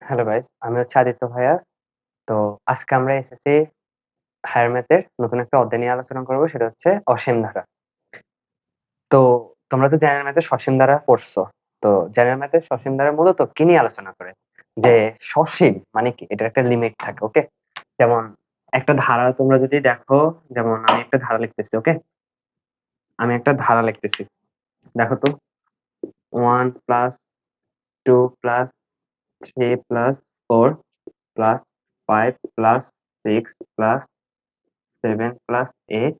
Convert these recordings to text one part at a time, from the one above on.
Hello guys, আমি হচ্ছে আদিত্য ভাইয়া। তো আজকে আমরা এসএসসি হায়ার ম্যাথের নতুন একটা অধ্যায় নিয়ে আলোচনা করব, সেটা হচ্ছে অসীম ধারা। তো তোমরা তো জেনারেল ম্যাথে সসীম ধারা পড়ছো। তো জেনারেল ম্যাথের সসীম ধারা মূলত কি নিয়ে আলোচনা করে? যে সসীম মানে কি, এটার একটা লিমিট থাকে। ওকে, যেমন একটা ধারা তোমরা যদি দেখো, যেমন আমি একটা ধারা লিখতেছি। ওকে, আমি একটা ধারা লিখতেছি, দেখো তো। 1 + 2 + 3 + 4 + 5 + 6 + 7 + 8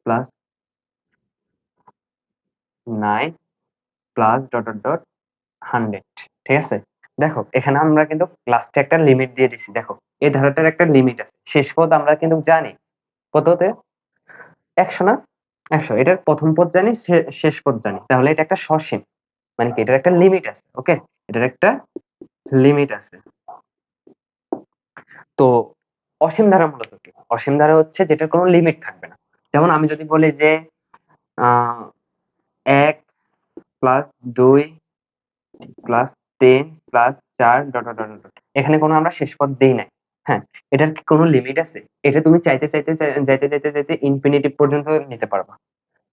+ 9 ঠিক আছে? দেখো এখানে আমরা কিন্তু লাস্টে একটা লিমিট দিয়ে দিছি। দেখো এই ধারাটার একটা লিমিট আছে, শেষ পদ আমরা কিন্তু জানি কততে, 100 না? 100, এটার প্রথম পদ জানি, শেষ পদ জানি, তাহলে এটা একটা সসীম। মানে কি, এটার একটা লিমিট আছে। ওকে, এটার একটা লিমিট আছে। তো অসীম ধারা মূলত কি? অসীম ধারা হচ্ছে যেটার কোনো লিমিট থাকবে না। যেমন আমি যদি বলি যে 1 + 2 + 3 + 4 ... এখানে কোনো আমরা শেষ পদ দেই নাই। হ্যাঁ, এটার কি কোনো লিমিট আছে? এটা তুমি চাইতে চাইতে যাইতে ইনফিনিটিভ পর্যন্ত নিতে পারবা,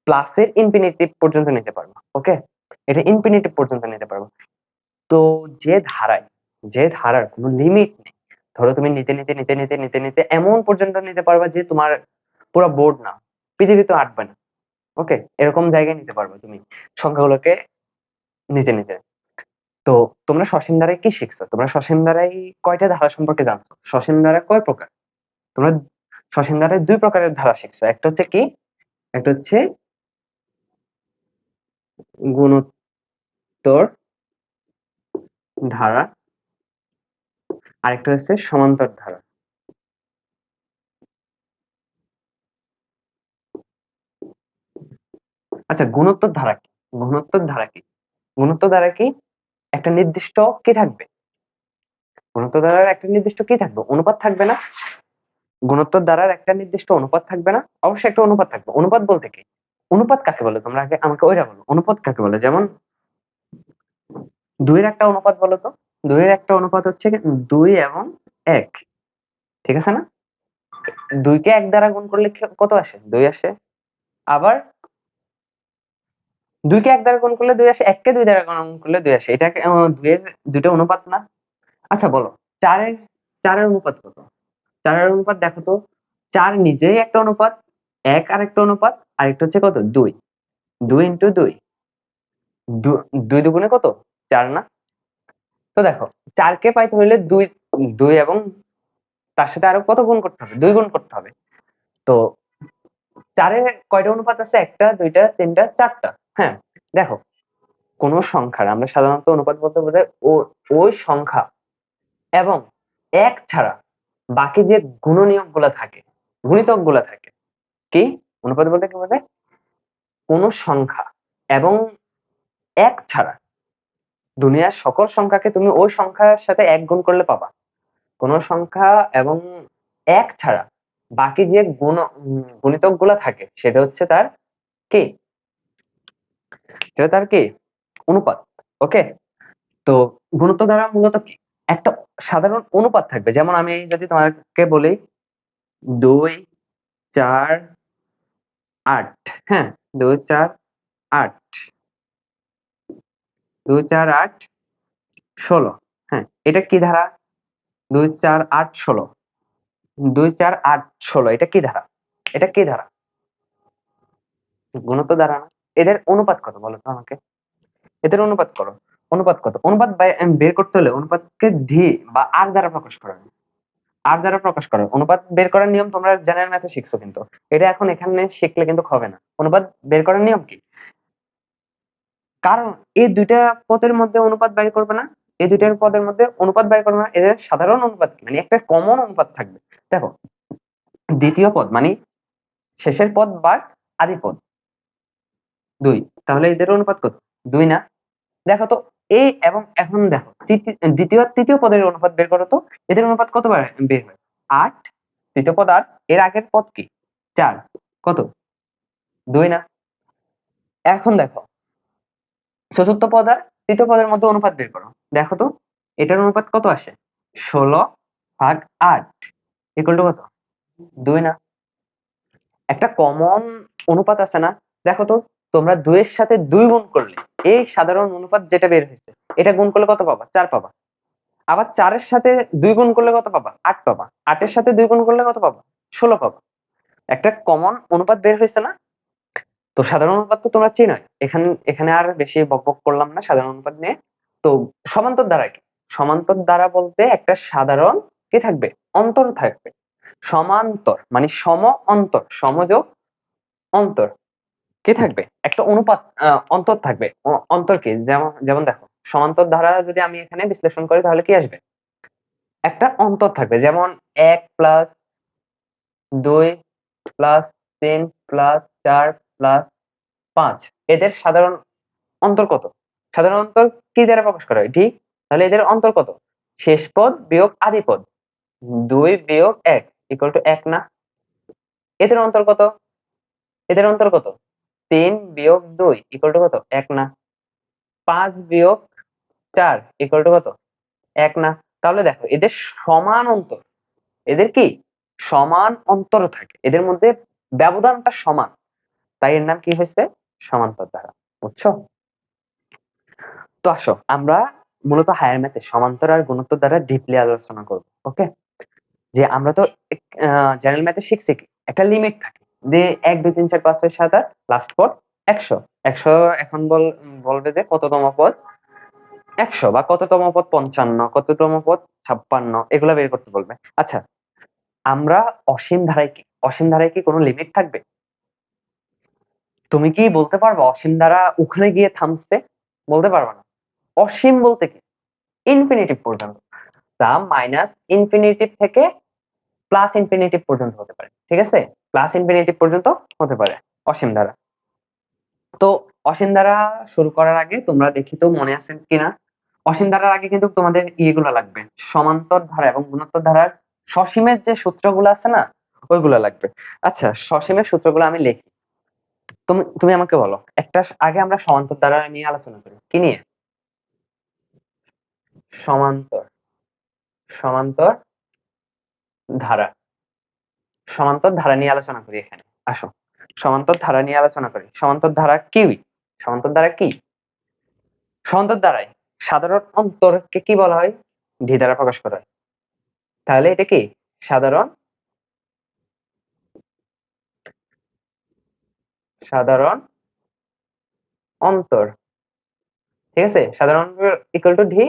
প্লাসের ইনফিনিটিভ পর্যন্ত নিতে পারবা। ওকে, এটা ইনফিনিটিভ পর্যন্ত নিতে পারবা। তো যে ধারার কোনো লিমিট নেই, ধরো তুমি নিতে এমন পর্যন্ত নিতে পারবা যে তোমার পুরো বোর্ড না, পৃথিবীতে আটবে না। ওকে, এরকম জায়গায় নিতে পারবা তুমি সংখ্যাগুলোকে নিতে। তো তোমরা সসীম ধারায় কি শিখছো? তোমরা সসীম ধারায় কয়টা ধারা সম্পর্কে জানছো? সসীম ধারা কয় প্রকার? তোমরা সসীম ধারায় 2 প্রকারের ধারা শিখছো। একটা হচ্ছে কি, একটা হচ্ছে গুণোত্তর ধারা, আরেকটা হচ্ছে সমান্তর ধারা। আচ্ছা, গুণোত্তর ধারা কি? গুণোত্তর ধারা কি? গুণোত্তর ধারা কি? একটা নির্দিষ্ট কি থাকবে? গুণোত্তর ধারার একটা নির্দিষ্ট কি থাকবে? অনুপাত থাকবে না? গুণোত্তর ধারার একটা নির্দিষ্ট অনুপাত থাকবে না? অবশ্যই একটা অনুপাত থাকবে। অনুপাত বলতে কি? অনুপাত কাকে বলে? তোমরা আগে আমাকে ওইটা বলো, অনুপাত কাকে বলে? যেমন 2 এর একটা অনুপাত বলো তো। 2 এর একটা অনুপাত হচ্ছে 2 এবং 1, ঠিক আছে না? 2 কে 1 দ্বারা গুণ করলে কত আসে? 2 আসে। আবার 2 কে 1 দ্বারা গুণ করলে 2 আসে, 1 কে 2 দ্বারা গুণ করলে 2 আসে। এটাকে 2 এর 2 টা অনুপাত না? আচ্ছা বলো, 4 এর 4 এর অনুপাত কত? 4 এর অনুপাত দেখো তো। 4 নিজেই একটা অনুপাত, 1 আরেকটা অনুপাত, আরেকটা হচ্ছে কত? 2। 2 × 2, 2 দুগুণে কত? 4 না? তো দেখো, 4 কে পাইতে হইলে 2 2 এবং তার সাথে আরো কত গুণ করতে হবে? 2 গুণ করতে হবে। তো 4 এর কয়টা অনুপাত আছে? 1টা, 2টা, 3টা, 4টা। হ্যাঁ, দেখো কোন সংখ্যার আমরা সাধারণত অনুপাত বলতে বোঝাই ওই সংখ্যা এবং 1 ছাড়া বাকি যে গুণনীয়ক গুলা থাকে, গুণিতক গুলা থাকে, কি অনুপাত বলতে কি বোঝায়? কোন সংখ্যা এবং 1 ছাড়া দুনিয়ার সকল সংখ্যাকে তুমি ওই সংখ্যার সাথে 1 গুণ করলে পাবা। কোন সংখ্যা এবং 1 ছাড়া বাকি যে গুণিতক গুলা থাকে, সেটা হচ্ছে তার কি? সেটা তার কি? অনুপাত। ওকে, তো গুণোত্তর ধারা মূলত কি? একটা সাধারণ অনুপাত থাকবে। যেমন আমি যদি তোমাকে বলি 2 4 8, হ্যাঁ, 2 4 8, 2 4 8 16, হ্যাঁ, এটা কি ধারা? 2 4 8 16, 2 4 8 16, এটা কি ধারা? এটা কি ধারা? গুণোত্তর ধারা না? এদের অনুপাত কত বলো তো আমাকে? এদের অনুপাত করো। অনুপাত কত? অনুপাত বের করতে হলে অনুপাতকে ধি বা আর দ্বারা প্রকাশ করা হয়। আর দ্বারা প্রকাশ করো। অনুপাত বের করার নিয়ম তোমরা জেনারেল ম্যাথে শিখছো, কিন্তু এটা এখন এখানে শিখলে কিন্তু হবে না। অনুপাত বের করার নিয়ম কি? কারণ এই 2 টা পদের মধ্যে অনুপাত বের করবে না, এই 2 টার পদের মধ্যে অনুপাত বের করবে না, এদের সাধারণ অনুপাত কি? মানে একটা কমন অনুপাত থাকবে। দেখো, দ্বিতীয় পদ মানে শেষের পদ বাদ আদি পদ 2, তাহলে এদের অনুপাত কত? 2 না? দেখো তো, এই এবং এখন দেখো দ্বিতীয় আর তৃতীয় পদের অনুপাত বের করো তো। এদের অনুপাত কত বের হয়? 8, তৃতীয় পদ 8, এর আগের পদ কি? 4, কত? 2 না? এখন দেখো চতুর্থ পদ আর তৃতীয় পদের মধ্যে অনুপাত বের করো, দেখো তো। এটার অনুপাত কত আসে? 16/8 ইকুয়াল টু কত? 2 না? একটা কমন অনুপাত আছে না? দেখো তো, তোমরা 2 এর সাথে 2 গুণ করলে এই সাধারণ অনুপাত যেটা বের হয়েছে এটা গুণ করলে কত পাবা? 4 পাবা। আবার 4 এর সাথে 2 গুণ করলে কত পাবা? 8 পাবা। 8 এর সাথে 2 গুণ করলে কত পাবা? 16 পাবা। একটা কমন অনুপাত বের হয়েছে না? তো সাধারণ অনুপাত তো তোমরা চেনোই। এখানে আর বেশি বকবক করলাম না সাধারণ অনুপাত নিয়ে। তো সমান্তর দ্বারা কি? সমান্তর দ্বারা বলতে একটা সাধারণ কি থাকবে? অন্তর থাকবে। সমান্তর মানে সম অন্তর, সমযোগ অন্তর কি থাকবে? একটা অনুপাত অন্তর থাকবে। অন্তর কি? যেমন যেমন দেখো, সমান্তর ধারা যদি আমি এখানে বিশ্লেষণ করি তাহলে কি আসবে? একটা অন্তর থাকবে, যেমন 1 প্লাস 2 প্লাস 3 প্লাস 4 প্লাস 5, এদের সাধারণ অন্তর কত? সাধারণ অন্তর কি দ্বারা প্রকাশ করা হয়? ঠিক। তাহলে এদের অন্তর কত? শেষ পদ বিয়োগ আদি পদ। 2 বিয়োগ 1 ইকুয়াল টু 1 না? এদের অন্তর কত? এদের অন্তর কত? 3 বিয়োগ 2 ইকুয়াল টু কত? 1 না? 5 বিয়োগ 4 ইকুয়াল টু কত? 1 না? তাহলে দেখো, এদের সমান অন্তর। এদের কি? সমান অন্তর থাকে। এদের মধ্যে ব্যবধানটা সমান। তাই এর নাম কি হয়েছে? সমান্তর ধারা। বুঝছো? তো আসো আমরা মূলত হায়ার ম্যাথে সমান্তর আর গুণোত্তর দ্বারা ডিপলি আলোচনা করব। ওকে? যে আমরা তো জেনারেল ম্যাথে শিখছি কি একটা লিমিট থাকে, যে 1 2 3 4 5 6 7 8 লাস্ট পদ 100। 100 এখন বলবে যে কততম পদ 100, বা কততম পদ 55, কততম পদ 56, এগুলা বের করতে বলবে। আচ্ছা, আমরা অসীম ধারায় কি? অসীম ধারায় কি কোনো লিমিট থাকবে? তুমি কি বলতে পারবা অসীম ধারা ওখানে গিয়ে থামছে? বলতে পারবা না। অসীম বলতে কি? ইনফিনিটিভ পর্যন্ত। তা মাইনাস ইনফিনিটিভ থেকে প্লাস ইনফিনিটিভ পর্যন্ত হতে পারে। ঠিক আছে? প্লাস ইনফিনিটিভ পর্যন্ত হতে পারে অসীম ধারা। তো অসীম ধারা শুরু করার আগে তোমরা দেখি তো মনে আছে কিনা, অসীম ধারার আগে কিন্তু তোমাদের ইয়েগুলো লাগবে, সমান্তর ধারা এবং গুণোত্তর ধারার সসীমের যে সূত্রগুলো আছে না, ওইগুলো লাগবে। আচ্ছা, সসীমের সূত্রগুলো আমি লিখি, তুমি তুমি আমাকে বলো। একটা আগে আমরা সমান্তর ধারা নিয়ে আলোচনা করি। কি নিয়ে? সমান্তর সমান্তর ধারা। সমান্তর ধারা নিয়ে আলোচনা করি এখানে। আসো, সমান্তর ধারা নিয়ে আলোচনা করি। সমান্তর ধারা কি? সমান্তর ধারা কি? সমান্তর ধারায় সাধারণ অন্তরকে কি বলা হয়? ডি দ্বারা প্রকাশ করা হয়। তাহলে এটা কি? সাধারণ সাধারণ অন্তর। ঠিক আছে? সাধারণ ইকুয়াল টু ডি।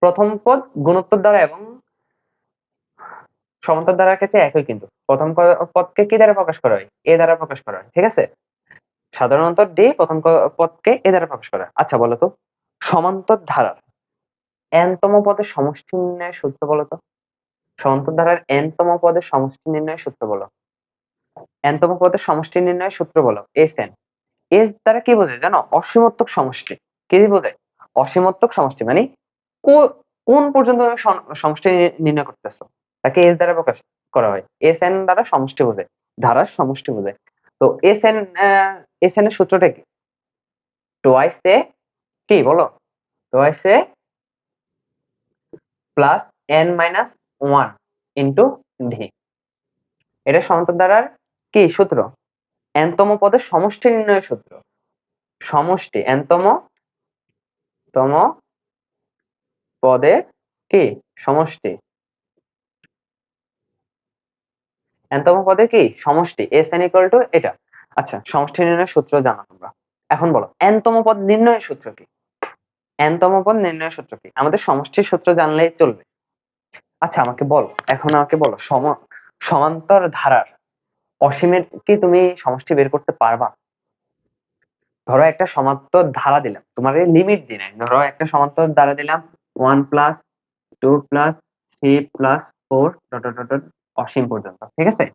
প্রথম পদ গুণোত্তর দ্বারা এবং সমান্তর দ্বারার ক্ষেত্রে একই, কিন্তু প্রথম পদকে কি দ্বারা প্রকাশ করা হয়? এ দ্বারা প্রকাশ করা হয়। ঠিক আছে? সাধারণ অন্তর ডি, প্রথম পদকে এ দ্বারা প্রকাশ করা হয়। আচ্ছা বলো তো, সমান্তর ধারার n তম পদের সমষ্টি নির্ণয়ের সূত্র বলো তো। সমান্তর ধারার n তম পদের সমষ্টি নির্ণয়ের সূত্র বলো। n তম পদের সমষ্টি নির্ণয়ের সূত্র বলো। Sn। এস দ্বারা কি বোঝায় জানো? অসীমত্বক সমষ্টি। কি বোঝায়? অসীমত্বক সমষ্টি মানে কোন পর্যন্ত তুমি সমষ্টি নির্ণয় করতেছো তাকে এস দ্বারা প্রকাশ করা হয়। এস এন দ্বারা সমষ্টি বোঝায়, ধারার সমষ্টি বোঝায়। তো এস এন এর সূত্রটা কি? টোয়াইস এ কি বলো? Twice a plus n minus one into d. এটা সমান্তর ধারার কি সূত্র? এন তম পদের সমষ্টি নির্ণয়ের সূত্র। সমষ্টি এন তম পদের কি সমষ্টি, n তম পদের কি সমষ্টি। Sn ইকুয়াল টু এটা। আচ্ছা, সমষ্টি নির্ণয়ের সূত্র জানো তোমরা। এখন বলো n তম পদ নির্ণয়ের সূত্র কি? n তম পদ নির্ণয়ের সূত্র কি? আমাদের সমষ্টির সূত্র জানলেই চলবে। আচ্ছা আমাকে বলো, এখন আমাকে বলো, সমান্তর ধারার অসীমের কি তুমি সমষ্টি বের করতে পারবা? ধরো একটা সমান্তর ধারা দিলাম, তোমার লিমিট দিই নাই, ধরো একটা সমান্তর ধারা দিলাম 1 plus 2 plus 3 plus 4 dot dot dot অসীম পর্যন্ত। ঠিক আছে?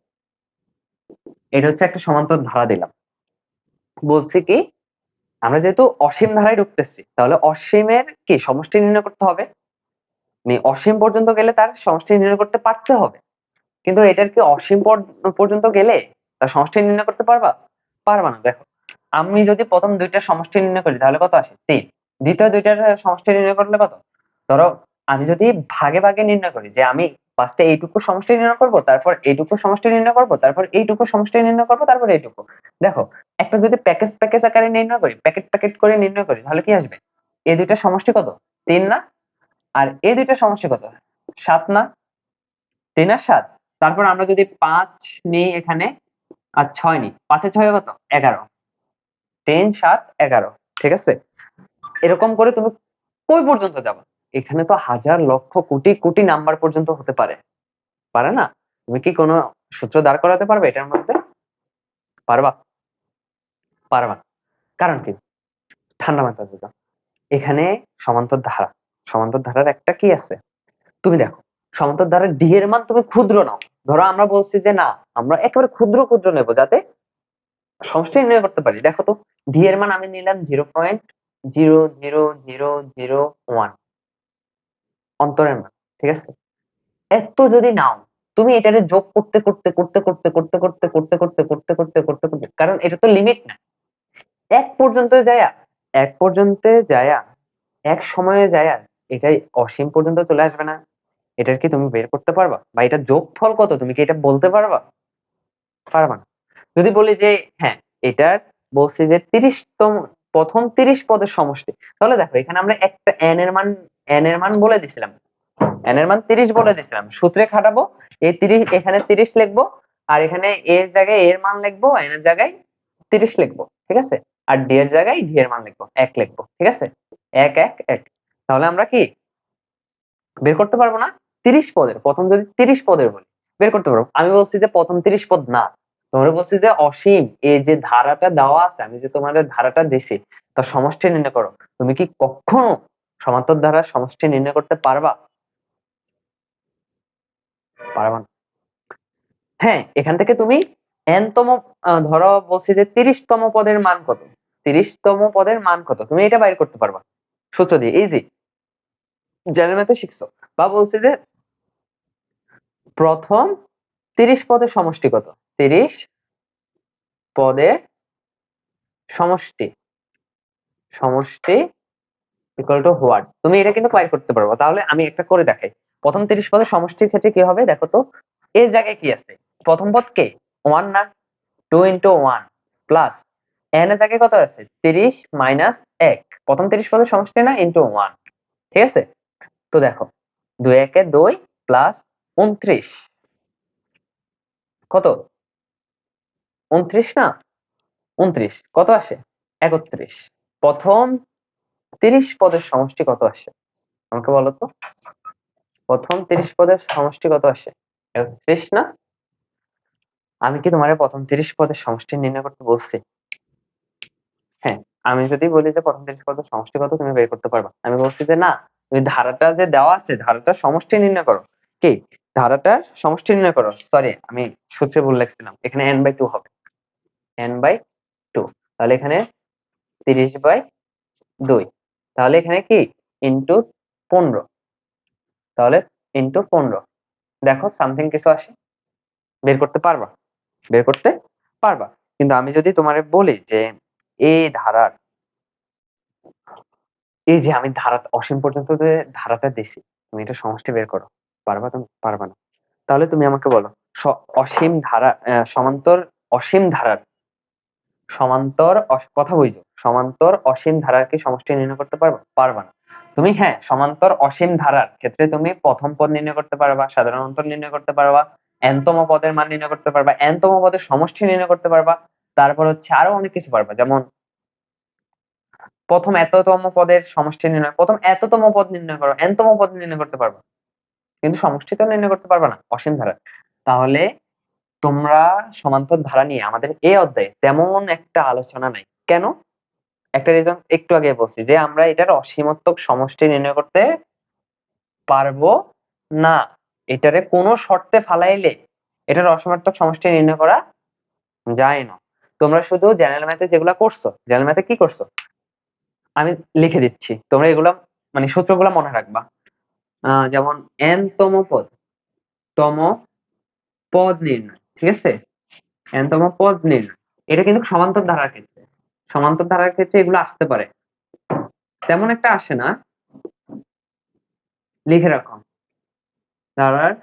এটা হচ্ছে একটা সমান্তর ধারা দিলাম। বলছি কি, আমরা যেহেতু অসীম ধারায় ঢুকতেছি, তাহলে অসীমের কি সমষ্টি নির্ণয় করতে হবে। মানে অসীম পর্যন্ত গেলে তার সমষ্টি নির্ণয় করতে পারতে হবে। কিন্তু এটার কি অসীম পর্যন্ত গেলে তার সমষ্টি নির্ণয় করতে পারবা? পারবা না। দেখো, আমি যদি প্রথম দুইটার সমষ্টি নির্ণয় করি তাহলে কত আসে? 3। দ্বিতীয় দুইটার সমষ্টি নির্ণয় করলে কত? ধরো আমি যদি ভাগে ভাগে নির্ণয় করি যে আমি ফার্স্টে এইটুকু সমষ্টি নির্ণয় করব, তারপর এইটুকু সমষ্টি নির্ণয় করব, তারপর এইটুকু সমষ্টি নির্ণয় করব, তারপর এইটুকু, দেখো একটা যদি প্যাকেজ প্যাকেজ আকারে নির্ণয় করি, প্যাকেট প্যাকেট করে নির্ণয় করি, তাহলে কি আসবে? এই দুইটা সমষ্টি কত? 3 না? আর এই দুইটা সমষ্টি কত? 7 না? 3 আর 7। তারপর আমরা যদি 5 নিই এখানে আর 6 নিই, 5 এর 6 কত? 11। 3 7 11, ঠিক আছে? এরকম করে তুমি কই পর্যন্ত যাবা? এখানে তো হাজার লক্ষ কোটি কোটি নাম্বার পর্যন্ত হতে পারে, পারে না? তুমি কি কোনো সূত্র দাঁড় করাতে পারবে এটার মধ্যে? পারবা? পারবা না। কারণ কি? ঠান্ডা মাথায় বুঝো। এখানে সমান্তর ধারা, সমান্তর ধারার একটা কি আছে? তুমি দেখো, সমান্তর ধারার ডি এর মান তুমি ক্ষুদ্র নাও। ধরো আমরা বলছি যে না, আমরা একেবারে ক্ষুদ্র ক্ষুদ্র নেব যাতে সমষ্টি নির্ণয় করতে পারি। দেখো তো, ডি এর মান আমি নিলাম 0.00001 অন্তরের মান, ঠিক আছে? এত যদি নাও, তুমি এটারে যোগ করতে করতে করতে করতে করতে করতে করতে করতে করতে করতে করতে করতে, কারণ এটা তো লিমিট না, এক পর্যন্ত যায়া, এক পর্যন্ত যায়া, এক সময়ে যায়া এটাই অসীম পর্যন্ত চলে আসবে না? এটার কি তুমি বের করতে পারবা? বা এটা যোগফল কত তুমি কি এটা বলতে পারবা? পারবা না। যদি বলি যে হ্যাঁ, এটার বলছি যে 30তম, প্রথম 30 পদের সমষ্টি, তাহলে দেখো এখানে আমরা একটা n এর মান বলে দিছিলাম, n এর মান 30 বলে দিছিলাম, সূত্রে খাটাবো, এই 30 এখানে 30 লিখবো, আর এখানে এর জায়গায় এর মান লিখবো, n এর জায়গায় 30 লিখবো, ঠিক আছে? আর d এর জায়গায় d এর মান লিখবো, 1 লিখবো, ঠিক আছে? 1 1 1। তাহলে আমরা কি বের করতে পারবো না? 30 পদের, প্রথম যদি 30 পদের বলি বের করতে পারবো। আমি বলছি যে প্রথম 30 পদ না, তোমরা বলছি যে অসীম, এই যে ধারাটা দেওয়া আছে, আমি যে তোমাদের ধারাটা দিছি তার সমষ্টি নির্ণয় করো। তুমি কি কখনো সমান্তর ধারার সমষ্টি নির্ণয় করতে পারবা? পারবা না। হ্যাঁ, এখান থেকে তুমি n তম, ধরো বলছি যে 30তম পদের মান কত, 30তম পদের মান কত, তুমি এটা বাইর করতে পারবা সূত্র দিয়ে, ইজি, জেনারেল ম্যাথে শিখছো। বা বলছি যে প্রথম 30 পদের সমষ্টি কত, 30 পদের সমষ্টি, সমষ্টি ইকুয়াল টু হোয়াট, তুমি এটা কিন্তু বাইর করতে পারবে। তাহলে আমি একটা করে দেখাই। প্রথম 30 পদের সমষ্টির ক্ষেত্রে কি হবে দেখো তো, এর জায়গায় কি আছে? প্রথম পদ কে? 1 না? 2 into 1 প্লাস n এর জায়গায় কত আছে? 30 মাইনাস 1, প্রথম 30 পদের সমষ্টি না, ইনটু 1, ঠিক আছে? তো দেখো 2 1 এ 2 প্লাস 29, কত? 29 না? 29 কত আসে? 31। প্রথম 30 পদের সমষ্টি কত আসে আমাকে বলো তো? প্রথম 30 পদের সমষ্টি কত আসে? 31 না? আমি কি তোমারে প্রথম 30 পদের সমষ্টি নির্ণয় করতে বলছি? হ্যাঁ, আমি যদি বলি যে প্রথম 30 পদের সমষ্টি কত তুমি বের করতে পারবা, আমি বলছি যে না, তুমি ধারাটা যে দেওয়া আছে ধারাটার সমষ্টি নির্ণয় করো। কি? ধারাটার সমষ্টি নির্ণয় করো। সরি, আমি সূত্রে ভুল লিখছিলাম, এখানে n/2 হবে, n/2। তাহলে এখানে 30/2, তাহলে এখানে কি ইনটু 15, তাহলে ইনটু 15, দেখো সামথিং কিছু আসে, বের করতে পারবা? বের করতে পারবা। কিন্তু আমি যদি তোমারে বলি যে এই ধারার, এই যে আমি ধারা অসীম পর্যন্ত যে ধারাটা দিছি, তুমি এটা সমষ্টি বের করো, পারবা? তুমি পারবা না। তাহলে তুমি আমাকে বলো, অসীম ধারা, সমান্তর অসীম ধারার, কথা বুঝো, সমান্তর অসীম ধারার কি সমষ্টি নির্ণয় করতে পারবা? পারবা না। তুমি হ্যাঁ, সমান্তর অসীম ধারার ক্ষেত্রে তুমি প্রথম পদ নির্ণয় করতে পারবা, সাধারণ অন্তর নির্ণয় করতে পারবা, n তম পদের মান নির্ণয় করতে পারবা, n তম পদের সমষ্টি নির্ণয় করতে পারবা, তারপর হচ্ছে আরো অনেক কিছু পারবা। যেমন প্রথম এততম পদের সমষ্টি নির্ণয়, প্রথম এততম পদ নির্ণয় করো, n তম পদ নির্ণয় করতে পারবা, কিন্তু সমষ্টি তো নির্ণয় করতে পারবা না অসীম ধারা। তাহলে তোমরা সমান্তর ধারা নিয়ে আমাদের এই অধ্যায়ে তেমন একটা আলোচনা নাই কেন? একটা রিজন একটু আগে বলছি যে আমরা এটার অসীমত্বক সমষ্টি নির্ণয় করতে পারবো না। এটারে কোনো শর্তে ফালাইলে এটার অসীমাত্মক সমষ্টি নির্ণয় করা যায় না। তোমরা শুধু জেনারেল ম্যাথে যেগুলা করছো, জেনারেল ম্যাথে কি করছো আমি লিখে দিচ্ছি, তোমরা এগুলা মানে সূত্রগুলা মনে রাখবা। যেমন n তম পদ নির্ণয়, ঠিক আছে? n তম পদ নির্ণয়, এটা কিন্তু সমান্তর ধারার ক্ষেত্রে, সমান্তর ধারার ক্ষেত্রে এগুলো আসতে পারে, তেমন একটা আসে না। লিখে রাখো ধারার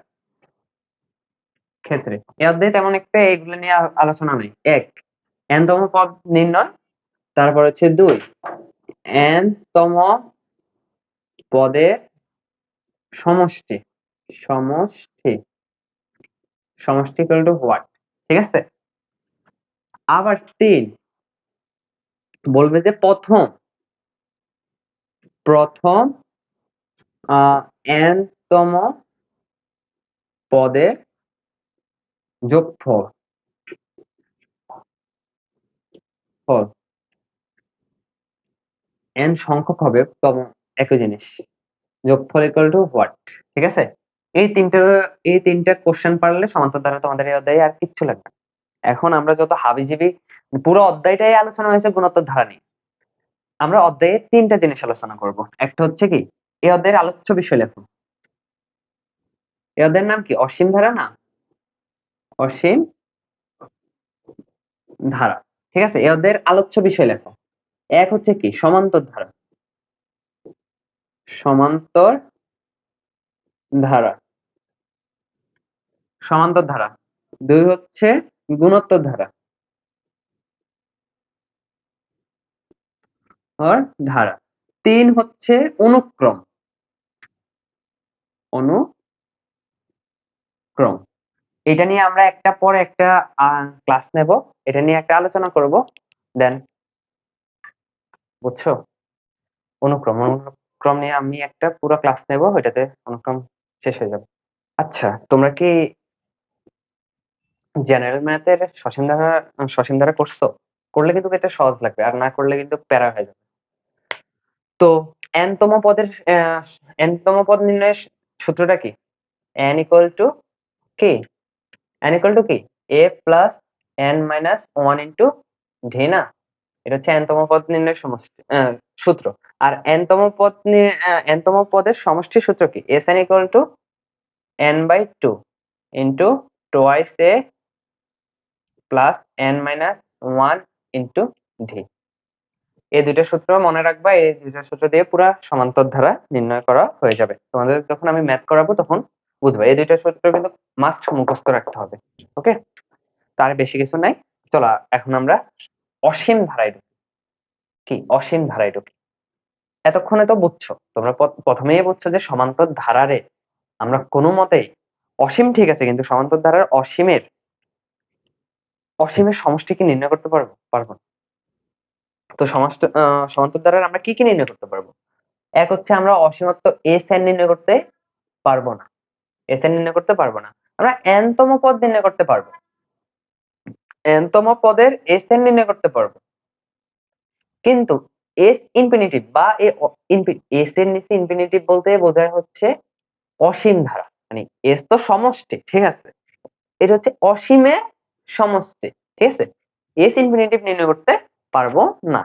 ক্ষেত্রে। এই অধ্যায়ে তেমন একটা এগুলো নিয়ে আলোচনা নেই। 1 n-তম পদ নির্ণয়, তারপর হচ্ছে 2 n-তম পদের সমষ্টি সমষ্টি সমষ্টি ইকুয়াল টু হোয়াট, ঠিক আছে। আবার 3 বলবে যে প্রথম n-তম পদের যোগফল n সংখ্যক হবে তম একই জিনিস, যোগফল ইকুয়াল টু হোয়াট, ঠিক আছে। এই তিনটা কোশ্চেন পারলে সমান্তর দ্বারা তোমাদের এই অধ্যায়ে আর কিচ্ছু লাগবে না। এখন আমরা যত হাবিজাবি পুরো অধ্যায়টাই আলোচনা হয়েছে গুণোত্তর ধারা নিয়ে। আমরা অধ্যায়ে 3টা জিনিস আলোচনা করব। একটা হচ্ছে কি, এই অধ্যায়ের আলোচ্য বিষয় লেখো। এই অধ্যায়ের নাম কি? অসীম ধারা না? অসীম ধারা, ঠিক আছে। এই অধ্যায়ের আলোচ্য বিষয় লেখো। এক হচ্ছে কি, সমান্তর ধারা, সমান্তর ধারা, সমান্তর ধারা। 2 হচ্ছে গুণোত্তর ধারা, ধারা। 3 হচ্ছে অনুক্রম, অনুক্রম। এটা নিয়ে আমরা একটা পর একটা ক্লাস নেব, এটা নিয়ে একটা আলোচনা করব, দেন বুঝছো। অনুক্রম নিয়ে আমি একটা পুরো ক্লাস নেব, ওইটাতে অনুক্রম শেষ হয়ে যাবে। আচ্ছা, তোমরা কি জেনারেল ম্যাথের সসীম ধারা করছো? করলে কিন্তু এটা সহজ লাগবে, আর না করলে কিন্তু প্যারা হয়ে যাবে। তো n-তম পদের n-তম পদ নির্ণয়ের সূত্রটা কি? n ইকুয়াল টু কি? n ইকুয়াল টু কি? a plus n minus 1 into d না? এটা হচ্ছে n-তম পদ নির্ণয়ের সূত্র। আর n-তম পদের সমষ্টির সূত্র কি? Sn equal to n by 2 into twice a plus n minus 1 into d। এই দুইটা সূত্র মনে রাখবা, এই দুইটা সূত্র দিয়ে পুরা সমান্তর ধারা নির্ণয় করা হয়ে যাবে। তোমাদের যখন আমি ম্যাথ করাবো তখন বুঝবা। এই দুইটা সূত্র কিন্তু মাস্ট মুখস্থ রাখতে হবে, ওকে। তার বেশি কিছু নাই। চলো এখন আমরা অসীম ধারায় ঢুকি। কি অসীম ধারায় ঢুকি? এতক্ষণে তো বুঝছো, তোমরা প্রথমেই বুঝছো যে সমান্তর ধারারে আমরা কোনো মতেই অসীম, ঠিক আছে, কিন্তু সমান্তর ধারার অসীমের সমষ্টি কি নির্ণয় করতে পারবো না। তো সমান্তর ধারার আমরা কি কি নির্ণয় করতে পারবো? এক হচ্ছে আমরা অসীমত্ব Sn নির্ণয় করতে পারবো না, Sn নির্ণয় করতে পারবো না। আমরা n-তম পদ নির্ণয় করতে পারবো, n-তম পদের Sn নির্ণয় করতে পারবো। কিন্তু S ইনফিনিটিভ বা S এর নিচে ইনফিনিটিভ বলতে বোঝায় হচ্ছে অসীম ধারা, মানে S তো সমষ্টি, ঠিক আছে, এটা হচ্ছে অসীমের সমষ্টি, ঠিক আছে। S ইনফিনিটিভ নির্ণয় করতে পারবো না।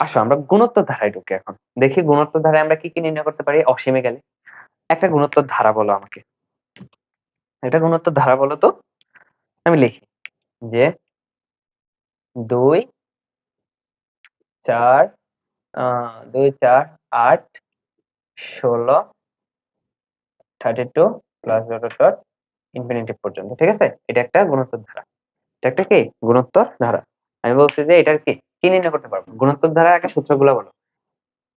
আসো আমরা গুণোত্তর ধারায় ঢুকি। এখন দেখি গুণোত্তর ধারায় আমরা কি কি নির্ণয় করতে পারি অসীমে গেলে। একটা গুণোত্তর ধারা বলো আমাকে, একটা গুণোত্তর ধারা বলো তো। আমি লিখি যে 2 4 2 4 8 16 32 plus dot dot dot infinitive পর্যন্ত, ঠিক আছে। এটা একটা গুণোত্তর ধারা, এটা একটা কি গুণোত্তর ধারা। আমি বলছি যে এটার কি কি নির্ণয় করতে পারবো। গুণোত্তর ধারার আগে সূত্রগুলো বলো,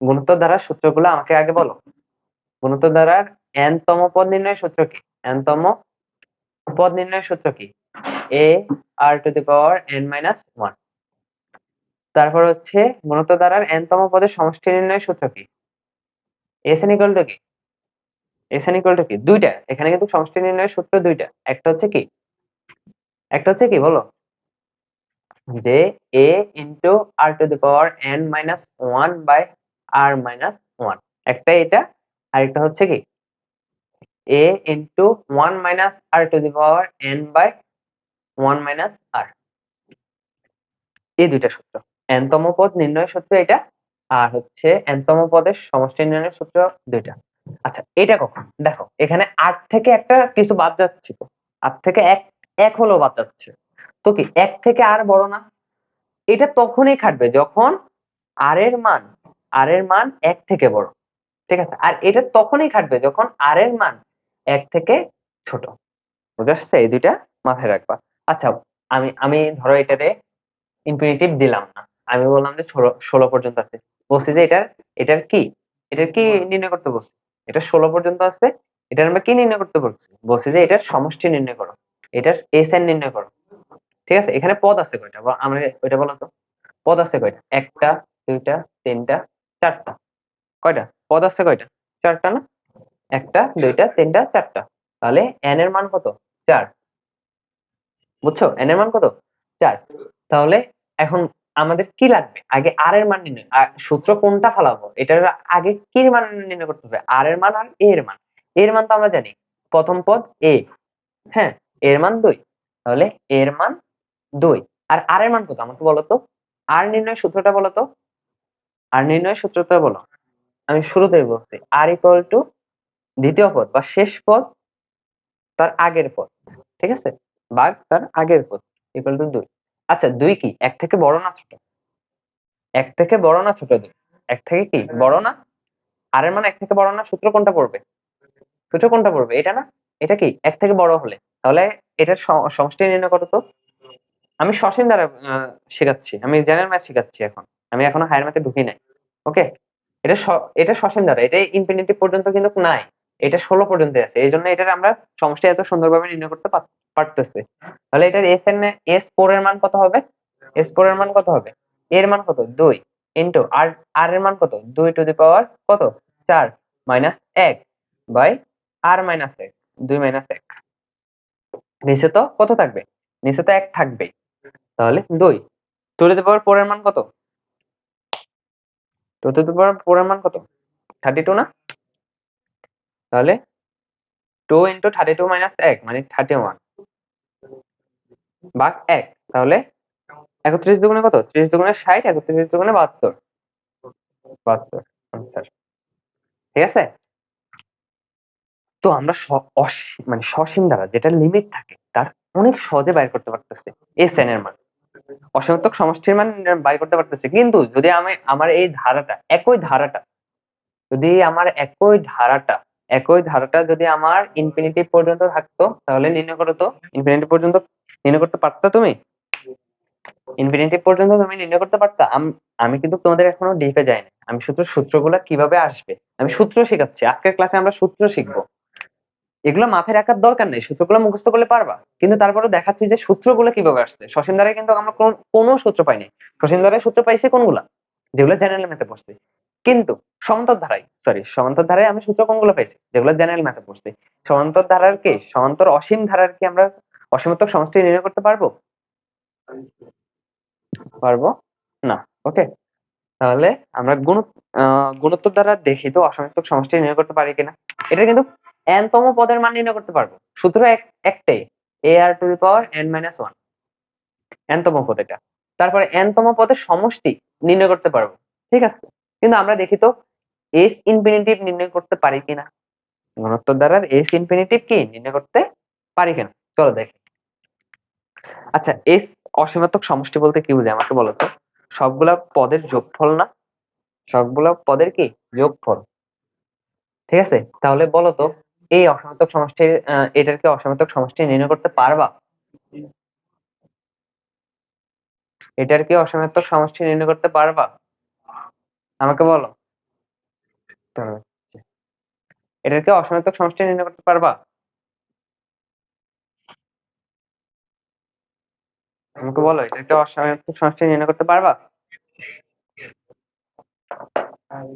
গুণোত্তর ধারার সূত্রগুলো আমাকে আগে বলো। গুণোত্তর ধারার n-তম পদ নির্ণয়ের সূত্র কি? n-তম পদ নির্ণয়ের সূত্র কি? a r to the power n minus 1। তারপর হচ্ছে গুণোত্তর ধারার n-তম পদের সমষ্টি নির্ণয়ের সূত্র কি? Sn ইকুয়াল টু কি? Sn ইকুয়াল টু কি? দুইটা, এখানে কিন্তু সমষ্টি নির্ণয়ের সূত্র দুইটা। একটা হচ্ছে কি বলো, যে a into r to the power n minus 1 by r minus 1, একটা এটা। আরেকটা হচ্ছে কি a into 1 minus r to the power n by 1 minus r। এই দুইটা সূত্র, n-তম পদ নির্ণয়ের সূত্র এটা, আর হচ্ছে n-তম পদের সমষ্টি নির্ণয়ের সূত্র দুইটা। আচ্ছা, এটা কখন দেখো, এখানে 8 থেকে একটা কিছু বাদ যাচ্ছে, তো 8 থেকে এক হলো বাদ যাচ্ছে, তো কি 1 থেকে আর বড় না? এটা তখনই খাটবে যখন আর এর মান 1 থেকে বড়। ঠিক আছে, আর এটা তখনই খাটবে যখন আর এর মান 1 থেকে ছোট। বুঝে আসছে? এই দুইটা মাথায় রাখবা। আচ্ছা, আমি আমি ধরো এটারে ইনফিনিটিভ দিলাম না, আমি বললাম যে 16 পর্যন্ত আছে, বলছি যে এটার কি নির্ণয় করতে বলছি, এটা 16 পর্যন্ত আছে, এটার আমরা কি নির্ণয় করতে বলছি, বলছি যে এটার সমষ্টি নির্ণয় করো, এটার এস এন নির্ণয় করো। ঠিক আছে, এখানে পদ আছে কয়টা আমরা ওইটা বলো তো, পদ আছে কয়টা, একটা, দুইটা, তিনটা, চারটা। কয়টা পদ আছে, কয়টা? চারটা না? একটা, দুইটা, তিনটা, চারটা। তাহলে এন এর মান কত? 4। বুঝছো? এন এর মান কত? 4। তাহলে এখন আমাদের কি লাগবে, আগে আর এর মান নির্ণয়, সূত্র কোনটা ফলাবো, এটার আগে কি মান নির্ণয় করতে হবে, আর এর মান আর এ এর মান। এর মান তো আমরা জানি, প্রথম পদ এ, হ্যাঁ, এর মান 2, তাহলে এর মান 2। আর এর মান কত আমাকে বলো তো, আর নির্ণয় সূত্রটা বলো তো, আর নির্ণয় সূত্রটা বলো। আমি শুরুতেই বলছি, আর ইকুয়াল টু দ্বিতীয় পদ বা শেষ পদ তার আগের পদ, ঠিক আছে, ভাগ তার আগের পদ, ইকুয়াল টু 2। আচ্ছা, 2 কি 1 থেকে বড় না ছোট? 1 থেকে বড় না ছোট? 2 1 থেকে কি বড় না? আর এর মানে 1 থেকে বড় না, সূত্র কোনটা পড়বে, সূত্র কোনটা পড়বে, এটা না? এটা কি 1 থেকে বড় হলে, তাহলে এটার সমষ্টি নির্ণয় করো তো। আমি সসীম দ্বারা শেখাচ্ছি, আমি জেনারেল ম্যাথ শেখাচ্ছি এখন, আমি এখনো হায়ার ম্যাথে ঢুকি নাই। ওকে, এটা সসীম দ্বারা, এটা ইনফিনিটি পর্যন্ত কিন্তু নাই, এটা 16 পর্যন্ত আছে, এই জন্য এটার আমরা সমষ্টি এত সুন্দরভাবে নির্ণয় করতে পারতেছি। তাহলে এটার S4 এর মান কত হবে, S4 এর মান কত হবে, এর মান কত, 2 ইন্টু আর এর মান কত, 2 টু দি পাওয়ার কত, 4 minus 1 by R minus 1, 2 minus 1। নিচে তো কত থাকবে, নিচে তো 1 থাকবে, তাহলে 2 টু টু দি পাওয়ার 4 এর মান কত, 2 টু দি পাওয়ার 4 এর মান কত, 32 না? তাহলে 2 ইন্টু 32 মাইনাস 1 মানে 31 ভাগ 1, তাহলে 31 দুগুণে কত, 30 দুগুণে 60, 31 দুগুণে 72, 72 আনসার। ঠিক আছে, তো আমরা মানে সসীম দ্বারা যেটা লিমিট থাকে তার অনেক সহজে বাইর করতে পারতেছি এস এন এর মান, অসীমাত্মক সমষ্টির মান বাইর করতে পারতেছি। কিন্তু যদি আমি আমার এই ধারাটা, একই ধারাটা, যদি আমার একই ধারাটা যদি আমার ইনফিনিটি পর্যন্ত থাকতো, তাহলে নির্ণয় করো তো, ইনফিনিটি পর্যন্ত নির্ণয় করতে পারতা তুমি, ইনফিনিটি পর্যন্ত তুমি নির্ণয় করতে পারতা। আমি কিন্তু তোমাদের এখনো ডিপে যাইনি, আমি শুধু সূত্রগুলো কিভাবে আসবে আমি সূত্র শেখাচ্ছি, আজকের ক্লাসে আমরা সূত্র শিখবো। এগুলো মাথায় রাখার দরকার নেই, সূত্রগুলো মুখস্থ করলে পারবা, কিন্তু তারপরে দেখাচ্ছি যে সূত্রগুলো কিভাবে আসছে। সসীম ধারায় কিন্তু আমরা কোনো সূত্র পাইনি, সসীম ধারায় সূত্র পাইছি কোনগুলা, যেগুলো জেনারেল ম্যাথে পড়ছি। কিন্তু সমান্তর ধারায় আমি সূত্র কোনগুলো পাইছি, যেগুলো জেনারেল ম্যাথে পড়ছি। সমান্তর অসীম ধারার কি আমরা অসীমাত্মক সমষ্টি নির্ণয় করতে পারবো? পারবো না। ওকে, তাহলে আমরা গুণোত্তর দ্বারা দেখি তো অসীমাত্মক সমষ্টি নির্ণয় করতে পারি কিনা। এটা কিন্তু n তম পদের মান নির্ণয় করতে পারবো, সূত্র একটাই, ar two the power n minus 1, n তম পদ এটা। তারপরে n তম পদের সমষ্টি নির্ণয় করতে পারবো, ঠিক আছে। কিন্তু আমরা দেখি তো s ইনফিনিটিভ নির্ণয় করতে পারি কিনা, গুণোত্তর দ্বারা s ইনফিনিটিভ কি নির্ণয় করতে পারি কিনা, চলো দেখি। আচ্ছা, s অসীমাত্মক সমষ্টি বলতে কি বোঝায় আমাকে বলো তো, সবগুলা পদের যোগফল না, সবগুলা পদের কি যোগফল, ঠিক আছে। তাহলে বলো তো এই অসীমাত্মক সমষ্টির এটার কি অসীমাত্মক সমষ্টি নির্ণয় করতে পারবা, এটার কি অসীমাত্মক সমষ্টি নির্ণয় করতে পারবা, আমাকে বলো। তাহলে এটার কি অসীমাত্মক সমষ্টি নির্ণয় করতে পারবা, আমাকে বলো, এটার কি অসীমাত্মক সমষ্টি নির্ণয় করতে পারবা,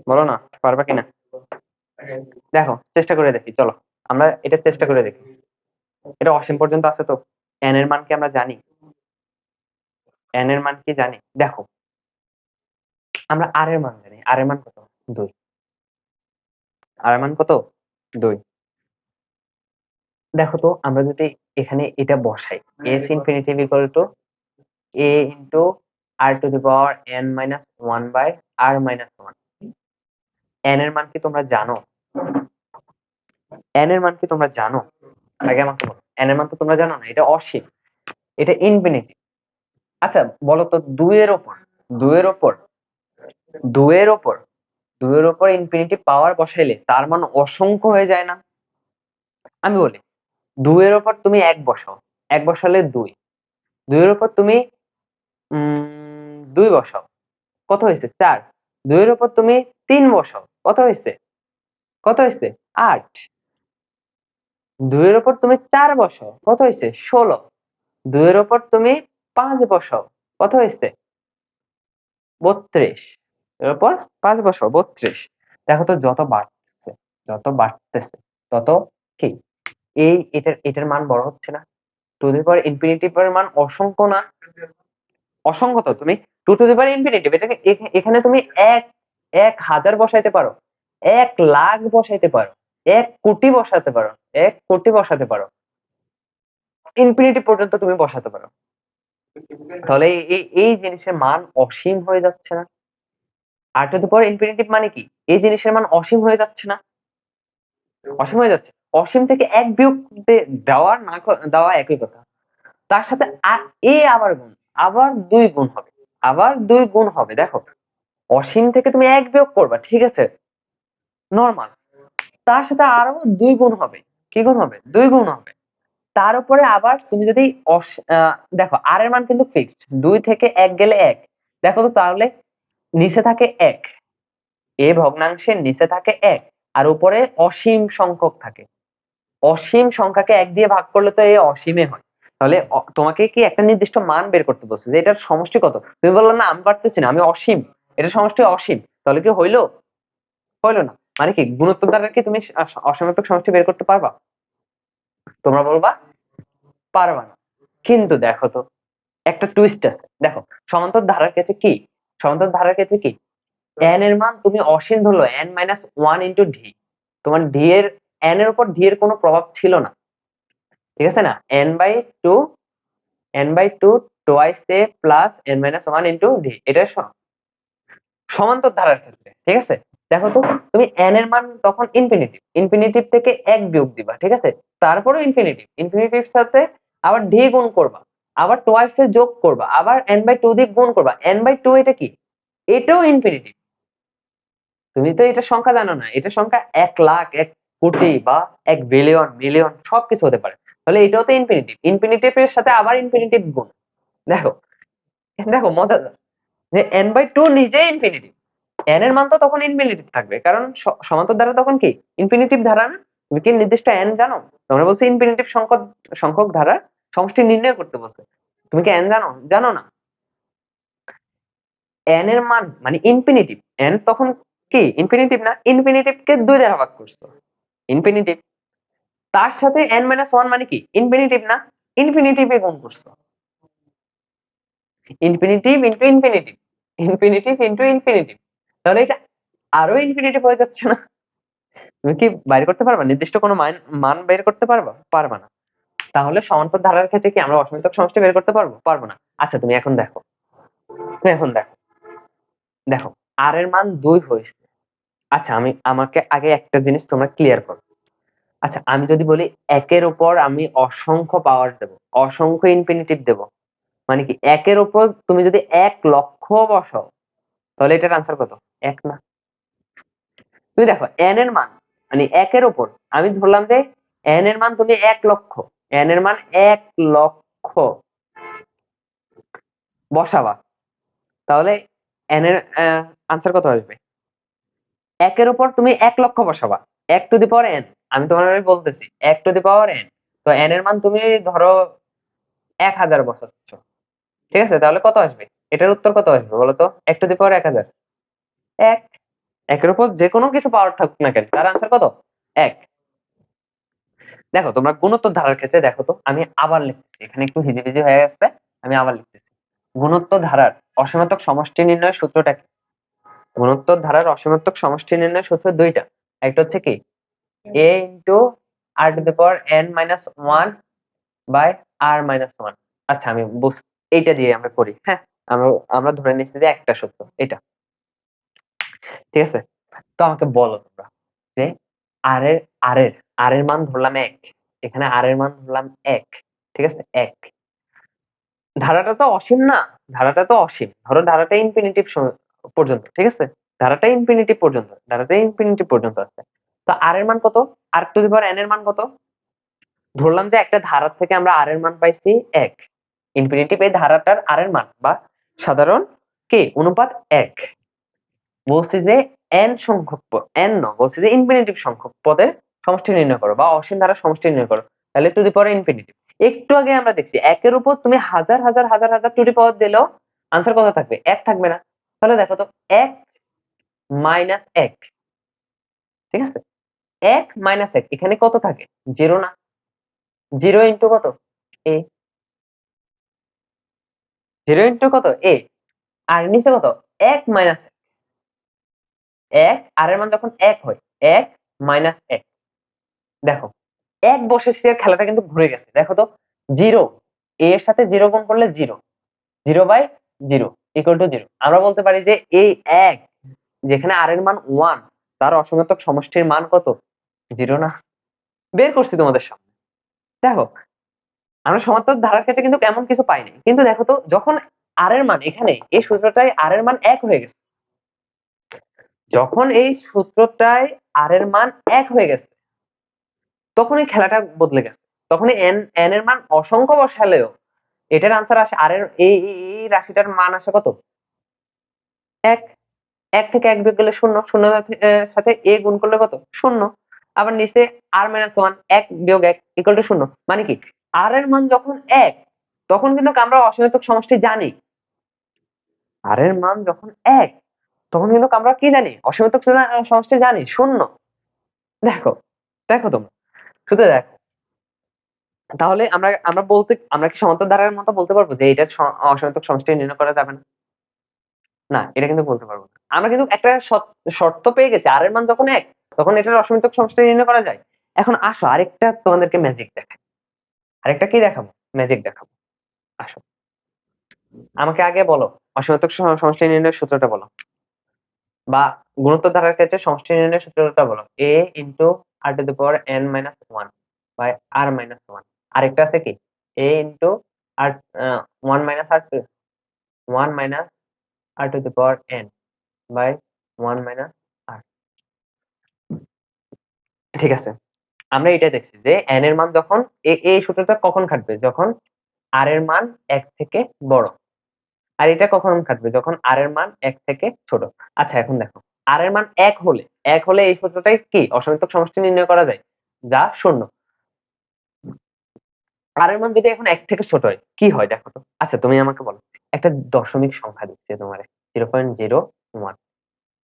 বলো না পারবা কিনা। দেখো, চেষ্টা করে দেখি, চলো আমরা এটা চেষ্টা করে দেখি। এটা অসীম পর্যন্ত আছে তো, n এর মান কি আমরা জানি, n এর মান কি জানি, দেখো আমরা r এর মান জানি, r এর মান কত, 2, r এর মান কত, 2। দেখো তো আমরা যদি এখানে এটা বসাই, s infinitive equal to a into r to the power n minus 1 by r minus 1, n এর মান কি তোমরা জানো, n এর মান কি তোমরা জানো, আগে আমাকে বলো, n এর মান তো তোমরা জানো না, এটা অসীম, এটা ইনফিনিটি। আচ্ছা বলো তো 2 এর উপর 2 এর উপর 2 এর উপর ইনফিনিটিভ পাওয়ার বসাইলে তার মান অসংখ্য হয়ে যায় না? আমি বলি 2 এর উপর তুমি 1 বসাও, 1 বসালে 2, 2 এর উপর তুমি 2 বসাও, কত হয়েছে? 4, 2 এর উপর তুমি 3 বসাও, কত হয়েছে? কত হয়েছে? 8, 2 এর উপর তুমি 4 বসাও, কত হয়েছে? 16, 2 এর উপর তুমি 5 বসাও, কত হয়েছে? 32, এর উপর 5 বসাও, 32। দেখো তো যত বাড়তেছে তত কি এটার মান বড় হচ্ছে না? টু দি পাওয়ার ইনফিনিটিভ এর মান অসংখ্য না? অসংখ্য তো তুমি two to the power infinitive এটাকে এখানে তুমি 1000 বসাইতে পারো, 1,00,000 বসাইতে পারো, 1,00,00,000 বসাতে পারো, 1,00,00,000 বসাতে পারো, ইনফিনিটি পর্যন্ত তুমি বসাতে পারো। তাহলে এই জিনিসের মান অসীম হয়ে যাচ্ছে না? আর টু দি পাওয়ার ইনফিনিটিভ মানে কি? এই জিনিসের মান অসীম হয়ে যাচ্ছে না? অসীম হয়ে যাচ্ছে। অসীম থেকে 1 বিয়োগ দেওয়া না দেওয়া একই কথা। তার সাথে আবার গুণ, আবার 2 গুণ হবে, আবার 2 গুণ হবে। দেখো অসীম থেকে তুমি 1 বিয়োগ করবা, ঠিক আছে, নরমাল। তার সাথে আরো 2 গুণ হবে। কি গুণ হবে? 2 গুণ হবে। তার উপরে আবার তুমি যদি দেখো আর এর মান কিন্তু ফিক্সড, 2 থেকে 1 গেলে 1। দেখো তো তাহলে নিচে থাকে 1, এ ভগ্নাংশের নিচে থাকে 1 আর উপরে অসীম সংখ্যক থাকে। অসীম সংখ্যাকে 1 দিয়ে ভাগ করলে তো এ অসীমে হয়। তাহলে তোমাকে কি একটা নির্দিষ্ট মান বের করতে বলছে যে এটার সমষ্টি কত? তুমি বললে না আমি পারতেছি না, আমি অসীম, এটা সমষ্টি অসীম। তাহলে কি হইলো? হইলো না। মানে কি গুণোত্তর দ্বারা কি তুমি অসীমাত্মক সমষ্টি বের করতে পারবা? তোমরা বলবা পারবা না। কিন্তু দেখো তো একটা টুইস্ট আছে। দেখো সমান্তর ধারার ক্ষেত্রে কি? সমান্তর ধারার ক্ষেত্রে কি n এর মান তুমি অসীম ধরলো n-1 ইনটু d। তোমার d এর n এর উপর d এর কোনো প্রভাব ছিল না, ঠিক আছে না? n/2 twice a plus n-1 into d, এটা সমান্তর ধারার ক্ষেত্রে, ঠিক আছে? দেখো তো তুমি n এর মান তখন ইনফিনিটিভ থেকে 1 বিয়োগ দিবা, ঠিক আছে, তারপরেও ইনফিনিটিভ সাথে আবার d গুণ করবা, আবার twice এ যোগ করবা, আবার n/2 দিয়ে গুণ করবা। n/2 এটা কি? এটাও ইনফিনিটিভ। তুমি তো এটা সংখ্যা জানো না, এটা সংখ্যা 1,00,000, 1,00,00,000 বা 1 বিলিয়ন, মিলিয়ন সবকিছু হতে পারে। তাহলে এটাও তো ইনফিনিটিভের সাথে আবার ইনফিনিটিভ গুণ। দেখো দেখো মজা যে n/2 নিজেই ইনফিনিটিভ, n এর মান তো তখন ইনফিনিটিভ থাকবে, কারণ সমান্তর ধারা তখন কি ইনফিনিটিভ ধারা না? তুমি কি নির্দিষ্ট n জানো? তোমরা বলছো ইনফিনিটিভ সংখ্যক ধারার সমষ্টি নির্ণয় করতে বলছে। তুমি কি n জানো? জানো না। n এর মান মানে ইনফিনিটিভ, n তখন কি ইনফিনিটিভ না? ইনফিনিটিভকে 2 দ্বারা ভাগ করছো, ইনফিনিটিভ। তার সাথে n-1 মানে কি ইনফিনিটিভ না? ইনফিনিটিভে গুণ করছো। Infinitive into infinitive, infinitive into infinitive. তাহলে এটা আরো ইনফিনিটিভ হয়ে যাচ্ছে না? তুমি কি বাইর করতে পারবা? নির্দিষ্ট কোনো মান বের করতে পারবা? পারবা না। তাহলে সমান্তর ধারার ক্ষেত্রে কি আমরা অসীমতক সমষ্টি বের করতে পারবো? পারবো না। আচ্ছা তুমি এখন দেখো, তুমি এখন দেখো, দেখো আর এর মান 2 হয়েছে। আচ্ছা আমাকে আগে একটা জিনিস তোমরা ক্লিয়ার করো। আচ্ছা আমি যদি বলি 1 এর উপর আমি অসংখ্য পাওয়ার দেব, অসংখ্য ইনফিনিটিভ দেব, মানে কি 1 এর উপর তুমি যদি 1,00,000 বসাও তাহলে এটার আনসার কত? 1 না? তুমি দেখো n এর মান মানে 1 এর উপর আমি ধরলাম যে n এর মান তুমি 1,00,000, n এর মান 1,00,000 বসাবা, তাহলে n এর আনসার কত আসবে? 1 এর উপর তুমি 1,00,000 বসাবা, 1 টু দি পাওয়ার n, আমি তোমাদের বলতেছি 1 টু দি পাওয়ার n। তো n এর মান তুমি ধরো 1000 বসাচ্ছ, ঠিক আছে, তাহলে কত আসবে? এটার উত্তর কত আসবে বলো তো? 1 টু দি পাওয়ার 1000, 1। 1 এর উপর যে কোনো কিছু পাওয়ার থাকুক না কেন তার আনসার কত? 1। দেখো তোমরা গুণোত্তর ধারার ক্ষেত্রে দেখো তো, আমি আবার লিখতেছি, এখানে একটু হিজিবিজি হয়ে গেছে, আমি আবার লিখতেছি। গুণোত্তর ধারার অসীমাত্মক সমষ্টি নির্ণয়ের সূত্রটা কি? গুণোত্তর ধারার অসীমাত্মক সমষ্টি নির্ণয়ের সূত্র দুইটা। একটা হচ্ছে কি a into r to the power n-1 by r-1। আচ্ছা আমি এইটা দিয়ে আমরা করি, হ্যাঁ, আমরা আমরা ধরে নিচ্ছি যে একটা সূত্র এটা, ঠিক আছে। তো আমাকে বলো তোমরা যে আর এর আর এর আর এর মান ধরলাম 1, এখানে আর এর মান ধরলাম 1, ঠিক আছে, 1। ধারাটা তো অসীম না? ধারাটা তো অসীম, ধরো ধারাটা ইনফিনিটিভ পর্যন্ত, ঠিক আছে। ধারাটা ইনফিনিটি পর্যন্ত আছে। তো আর এর মান কত? আর টু দি পাওয়ার এন এর মান কত? ধরলাম যে একটা ধারা থেকে আমরা আর এর মান পাইছি 1, ইনফিনিটিভ এই ধারাটার আর এর মান বা সাধারণ কে অনুপাত 1। বলছি যে n সংখ্যক n ন, বলছি যে ইনফিনিটিভ সংখ্যক পদের সমষ্টি নির্ণয় করো বা অসীম ধারার সমষ্টি নির্ণয় করো, তাহলে টু দি পাওয়ার ইনফিনিটিভ। একটু আগে আমরা দেখছি একের উপর তুমি হাজার হাজার হাজার হাজার টু দি পাওয়ার দিলেও আনসার কত থাকবে? 1 থাকবে না। তাহলে দেখো তো 1 মাইনাস 1, ঠিক আছে, 1 মাইনাস 1 এখানে কত থাকে? 0 না? 0 ইন্টু কত? a, 0 ইন্টু কত? a। আর নিচে কত? 1 মাইনাস 1, আর এর মান যখন 1 হয় 1 মাইনাস 1, দেখো 1 বসেছে, খেলাটা কিন্তু ঘুরে গেছে। দেখো তো 0 এর সাথে 0 গুণ করলে 0, 0/0 ইকুয়াল টু 0। আমরা বলতে পারি যে এই 1 যেখানে আর এর মান 1, তার অসংখ্যক সমষ্টির মান কত? 0 না? বের করছি তোমাদের সামনে। দেখো আমরা সমান্তরাল ধারার ক্ষেত্রে কিন্তু এমন কিছু পাইনি, কিন্তু দেখো তো যখন আর এর মান এখানে এই সূত্রটায় আর এর মান 1 হয়ে গেছে, যখন এই সূত্রটায় আর এর মান 1 হয়ে গেছে, তখনই খেলাটা বদলে গেছে। তখনই n এর মান অসংখ্য বসালেও এটার আনসার আসে আর এর এই রাশিটার মান আসে কত? 1। 1 থেকে 1 বিয়োগ গেলে 0, 0 এর সাথে a গুণ করলে কত? 0। আবার নিচে r - 1, 1 বিয়োগ 1 ইকুয়াল টু 0। মানে কি r এর মান যখন 1, তখন কিন্তু আমরা অসীমাত্মক সমষ্টি জানি। r এর মান যখন 1, তখন কিন্তু আমরা কি জানি? অসীমাত্মক সমষ্টি জানি 0। দেখো, দেখো তোমরা শুধু দেখো। তাহলে আমরা কি সমান্তরাল ধারার মতো বলতে পারবো যে এটার অসীমাত্মক সমষ্টি নির্ণয় করা যাবে না? না, এটা কিন্তু বলতে পারবো না। আমরা কিন্তু একটা শর্ত পেয়ে গেছি, আর এর মান যখন 1, তখন এটার অসীমাত্মক সমষ্টি নির্ণয় করা যায়। এখন আসো আরেকটা তোমাদেরকে ম্যাজিক দেখাই। আরেকটা কি দেখাবো? ম্যাজিক দেখাবো। আসো, আমাকে আগে বলো অসীমাত্মক সমষ্টি নির্ণয়ের সূত্রটা বলো, বা গুণোত্তর ধারার ক্ষেত্রে সমষ্টি নির্ণয়ের সূত্রটা বলো। a into r to the power n minus 1 by r minus 1। আরেকটা আছে কি? a into r 1 minus r 1 minus r to the power n by 1 minus r। ঠিক আছে, আমরা এটাই দেখছি যে n এর মান যখন এই সূত্রটা কখন খাটবে? যখন r এর মান 1 থেকে বড়। আর এটা কখন খাটবে? যখন r এর মান 1 থেকে ছোট। আচ্ছা এখন দেখো, r এর মান 1 হলে এই সূত্রটাই কি অসীমাত্মক সমষ্টি নির্ণয় করা যায়, যা 0। r এর মান যদি এখন 1 থেকে ছোট হয় কি হয় দেখো তো। আচ্ছা তুমি আমাকে বলো, একটা দশমিক সংখ্যা দিচ্ছে তোমারে 0.01,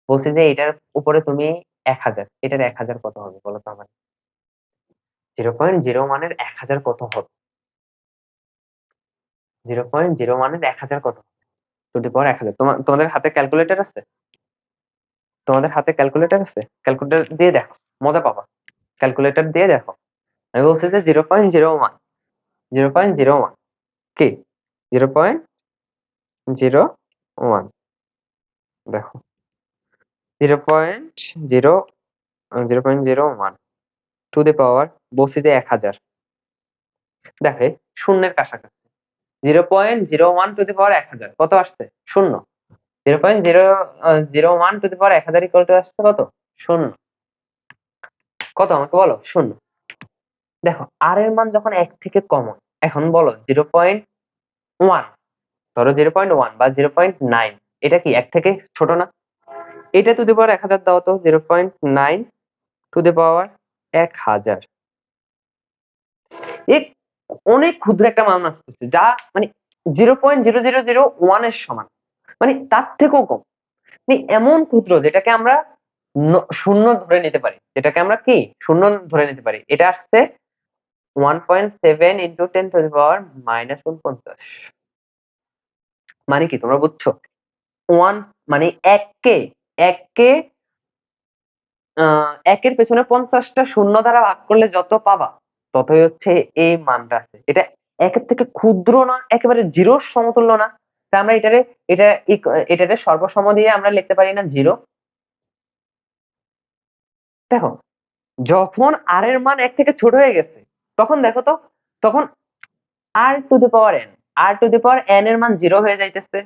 বলছি যে এটার উপরে তুমি 1000, এটার 1000 কত হবে বলো তো আমার? 0.0 মানের 1000 কত হবে? 0.0 মানের 1000 কত? টু দি পাওয়ার 1000। তোমাদের হাতে ক্যালকুলেটর আছে? তোমাদের হাতে ক্যালকুলেটর আছে? ক্যালকুলেটর দিয়ে দেখো, মজা পাবা। ক্যালকুলেটর দিয়ে দেখো। আমি বলছি যে 0.01, 0.01 কি 0.01, দেখো 0.0 0.01 টু দি পাওয়ার, বলছি যে 1000, দেখে শূন্যের কাছাকাছি। 0.01 টু দি পাওয়ার 1000 কত আসছে? শূন্য। 0.001 two the power 1000 equal to আসছে কত? শূন্য। কত আমাকে বলো? শূন্য। দেখো আর এর মান যখন 1 থেকে কম হয়, এখন বলো 0.1, ধরো 0.1 বা 0.9, এটা কি 1 থেকে ছোট না? এটা টু দি পাওয়ার 1000 দাও তো, 0.9 টু দি পাওয়ার 1000। এক অনেক ক্ষুদ্র একটা মান আসতেছে, যা মানে 0.0001 এর সমান, মানে তার থেকেও কম। মানে এমন ক্ষুদ্র যেটাকে আমরা শূন্য ধরে নিতে পারি, যেটাকে আমরা কি শূন্য ধরে নিতে পারি। এটা আসছে 1.7 into 10 two the power minus 49। মানে কি তোমরা বুঝছো? 1 মানে 1কে একের পেছনে 50টা শূন্য দ্বারা ভাগ করলে যত পাবা, ততই হচ্ছে এই মানটা আছে। এটা একের থেকে ক্ষুদ্র না, একেবারে জিরোর সমতুল্য না। তা আমরা এটারে সর্বসম দিয়ে আমরা লিখতে পারি না 0? দেখো যখন আর এর মান 1 থেকে ছোট হয়ে গেছে, তখন দেখো তো, তখন r to the power n, r to the power n এর মান 0 হয়ে যাইতেছে।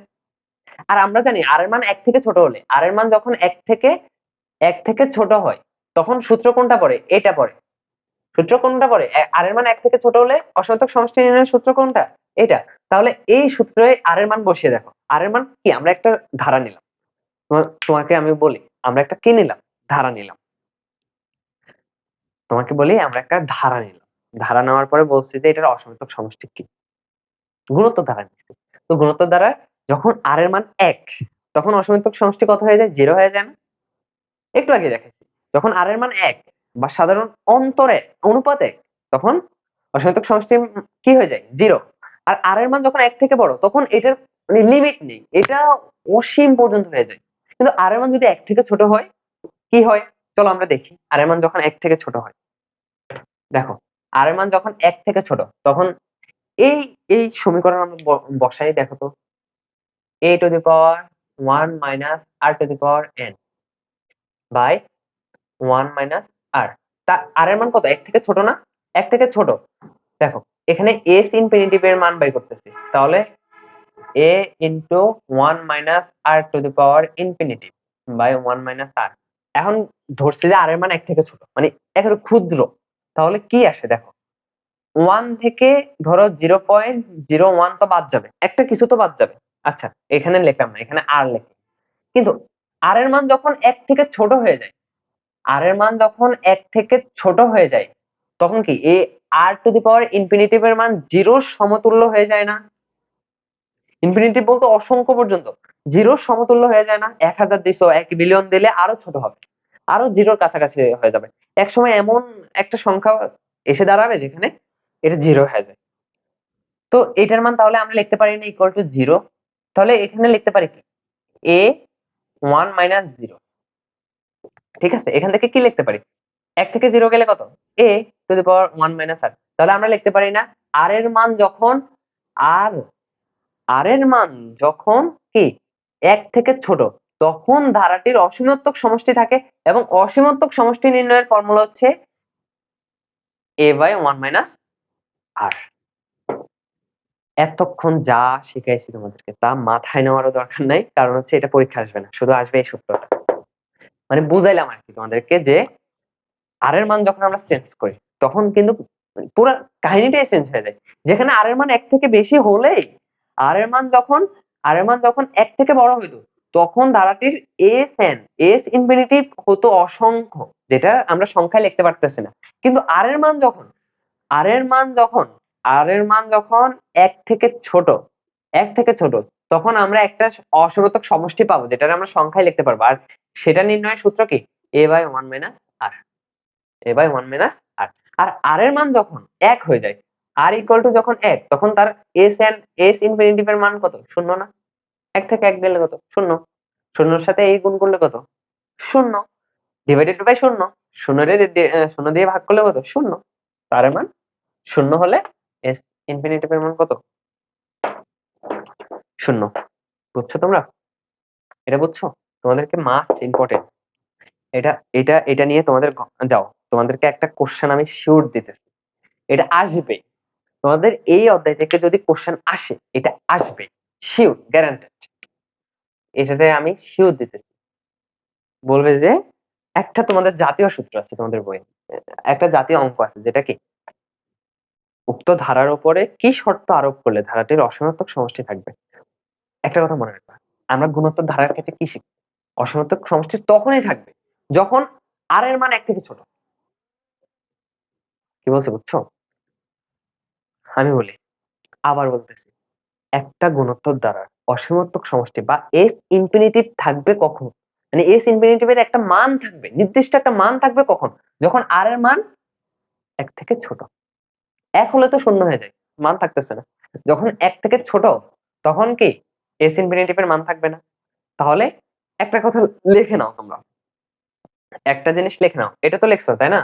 আর আমরা জানি আর এর মান 1 থেকে ছোট হলে, আর এর মান যখন 1 থেকে ছোট হয় তখন সূত্র কোনটা পড়ে? এটা পড়ে। সূত্র কোনটা পড়ে? আর এর মান 1 থেকে ছোট হলে অসমান্তরাল সমষ্টি নির্ণয়ের সূত্র কোনটা? এটা। তাহলে এই সূত্রে আর এর মান বসিয়ে দেখো। আর এর মান কি? আমরা একটা ধারা নিলাম। তোমাকে আমি বলি, আমরা একটা কি নিলাম? ধারা নিলাম। তোমাকে বলি আমরা একটা ধারা নিলাম। ধারা নেওয়ার পরে বলছি যে এটার অসমান্তরাল সমষ্টি কি? গুণোত্তর ধারা নিচ্ছি। তো গুণোত্তর দ্বারা যখন আর এর মান 1 তখন অসমান্তরাল সমষ্টি কত হয়ে যায়? 0 হয়ে যায় না? একটু আগে দেখাইছি। যখন আর এর মান 1 বা সাধারণ অন্তরে অনুপাত 1 তখন অসমান্তরাল সমষ্টি কি হয়ে যায়? 0। আর আর এর মান যখন 1 থেকে বড় তখন এটার মানে লিমিট নেই। এটা অসীম পর্যন্ত হয়ে যায়। কিন্তু আর এর মান যদি 1 থেকে ছোট হয় কি হয়? চলো আমরা দেখি। আর এর মান যখন 1 থেকে ছোট হয়। দেখো, আর এর মান যখন 1 থেকে ছোট তখন এই এই সমীকরণ আমরা বসাই দেখো তো। a to the power 1 minus r to the power n by 1 minus r। তা r এর মান কত? 1 থেকে ছোট না? 1 থেকে ছোট। দেখো, এখানে s ইনফিনিটিভ এর মান বাই করতেছি। তাহলে a into 1 minus r to the power infinitive by 1 minus r। এখন ধরছি যে r এর মান 1 থেকে ছোট। মানে একেবারে ক্ষুদ্র। তাহলে কি আসে দেখো। 1 থেকে ধরো 0.01 তো বাদ যাবে। একটা কিছু তো বাদ যাবে। আচ্ছা, এখানে লিখলাম না, এখানে r লিখি। কিন্তু r এর মান যখন 1 থেকে ছোট হয়ে যায়, r এর মান যখন 1 থেকে ছোট হয়ে যায়, তখন কি এই r to the power infinitive এর মান 0 এর সমতুল্য হয়ে যায় না? ইনফিনিটিভ বলতে অসংখ্য পর্যন্ত। 0 এর সমতুল্য হয়ে যায় না? 1000 দিছো, 1 বিলিয়ন দিলে আরো ছোট হবে। আরো 0 এর কাছাকাছি হয়ে যাবে। একসময় এমন একটা সংখ্যা এসে দাঁড়াবে যেখানে এটা 0 হয়ে যায়। তো এটার মান তাহলে আমরা লিখতে পারি না ইকুয়াল টু 0। তাহলে এখানে লিখতে পারি কি? a 1 minus 0। ঠিক আছে? এখান থেকে কি লিখতে পারি? 1 থেকে 0 গেলে কত? a to the power 1 minus r। তাহলে আমরা লিখতে পারি না r এর মান যখন r r এর মান যখন কি 1 থেকে ছোট তখন ধারাটির অসীমাত্মক সমষ্টি থাকে এবং অসীমাত্মক সমষ্টি নির্ণয়ের ফর্মুলা হচ্ছে a by 1 minus r। এতক্ষণ যা শিখাইছি তোমাদেরকে তা মাথায় নেওয়ারও দরকার নাই, কারণ হচ্ছে এটা পরীক্ষা আসবে না, শুধু আসবে এই সূত্রটা। মানে বুঝাইলাম আর কি তোমাদেরকে যে আর এর মান যখন আমরা চেঞ্জ করি তখন কিন্তু পুরো কাহিনীটাই চেঞ্জ হয়ে যায়। যেখানে আর এর মান 1 থেকে বেশি হলেই আর এর মান যখন 1 থেকে বড় হইতো তখন ধারাটির এস ইনফিনিটিভ হতো অসংখ্য, যেটা আমরা সংখ্যায় লিখতে পারতেছি না। কিন্তু আর এর মান যখন আর এর মান যখন আর এর মান যখন 1 থেকে ছোট 1 থেকে ছোট তখন আমরা একটা অসমান্তরাল সমষ্টি পাবো যেটা আমরা সংখ্যায় লিখতে পারবো। আর সেটা নির্ণয়ের সূত্র কি? a by 1 minus r। a by 1 minus r। R r এর মান যখন 1 হয়ে যায়, r equal to যখন 1 তখন তার s ইনফিনিটিভ এর মান কত? 0 না? 1 থেকে 1 গেলে কত? 0। 0 এর সাথে এই গুণ করলে কত? 0 ডিভাইডেড বাই 0। 0 দিয়ে ভাগ করলে কত? 0। তার মান 0 হলে s ইনফিনিটিভ এর মান কত? 0। বুঝছো তোমরা? এটা বুঝছো? তোমাদেরকে মাস্ট ইম্পর্টেন্ট। এটা এটা এটা নিয়ে তোমাদের যাও। তোমাদেরকে একটা কোশ্চেন আমি শিওর দিতেছি। এটা আসবে। তোমাদের এই অধ্যায় থেকে যদি কোশ্চেন আসে এটা আসবে, শিওর, গ্যারান্টেড। এটাতে আমি শিওর দিতেছি। বলবে যে একটা তোমাদের জাতীয় সূত্র আছে তোমাদের বইয়ে, একটা জাতীয় অঙ্ক আছে যেটা কি উক্ত ধারার উপরে কি শর্ত আরোপ করলে ধারাটির অসমান্তরাল সমষ্টি থাকবে। একটা কথা মনে রাখবা, আমরা গুণোত্তর ধারার ক্ষেত্রে কি শিখি? অসমান্তরাল সমষ্টি তখনই থাকবে যখন আর এর মান 1 থেকে ছোট। কি বলছে বুঝছো? আমি বলি, আবার বলতেছি, একটা গুণোত্তর দ্বারা অসীমাত্মক সমষ্টি বা এস ইনফিনিটিভ থাকবে কখন? মানে এস ইনফিনিটিভ এর একটা মান থাকবে, নির্দিষ্ট একটা মান থাকবে কখন? যখন আর এর মান 1 থেকে ছোট। 1 হলে তো শূন্য হয়ে যায়, মান থাকতেছে না। যখন 1 থেকে ছোট তখন কি এস ইনফিনিটিভ এর মান থাকবে না। তাহলে একটা কথা লিখে নাও তোমরা, একটা জিনিস লিখে নাও। এটা তো লিখছো তাই না?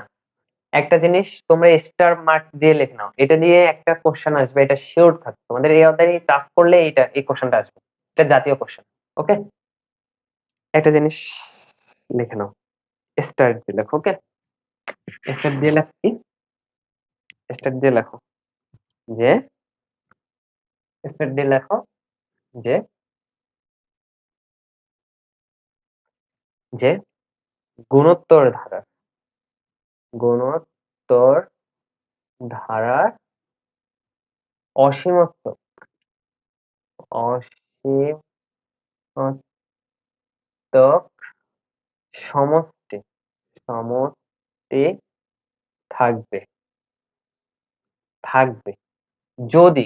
একটা জিনিস তোমরা স্টার মার্ক দিয়ে লিখে নাও। এটা দিয়ে একটা কোশ্চেন আসবে, এটা শিওর থাকো। তোমাদের এই অধ্যায়ে টাচ করলে এই কোশ্চেনটা আসবে। এটা জাতীয় কোশ্চেন। ওকে? একটা জিনিস লিখে নাও। স্টার দিয়ে লেখো। ওকে? স্টার দিয়ে লেখো কি? স্টার দিয়ে লেখো যে স্টার দিয়ে লেখো যে যে গুণোত্তর ধারার অসীমত্ব সমষ্টি থাকবে যদি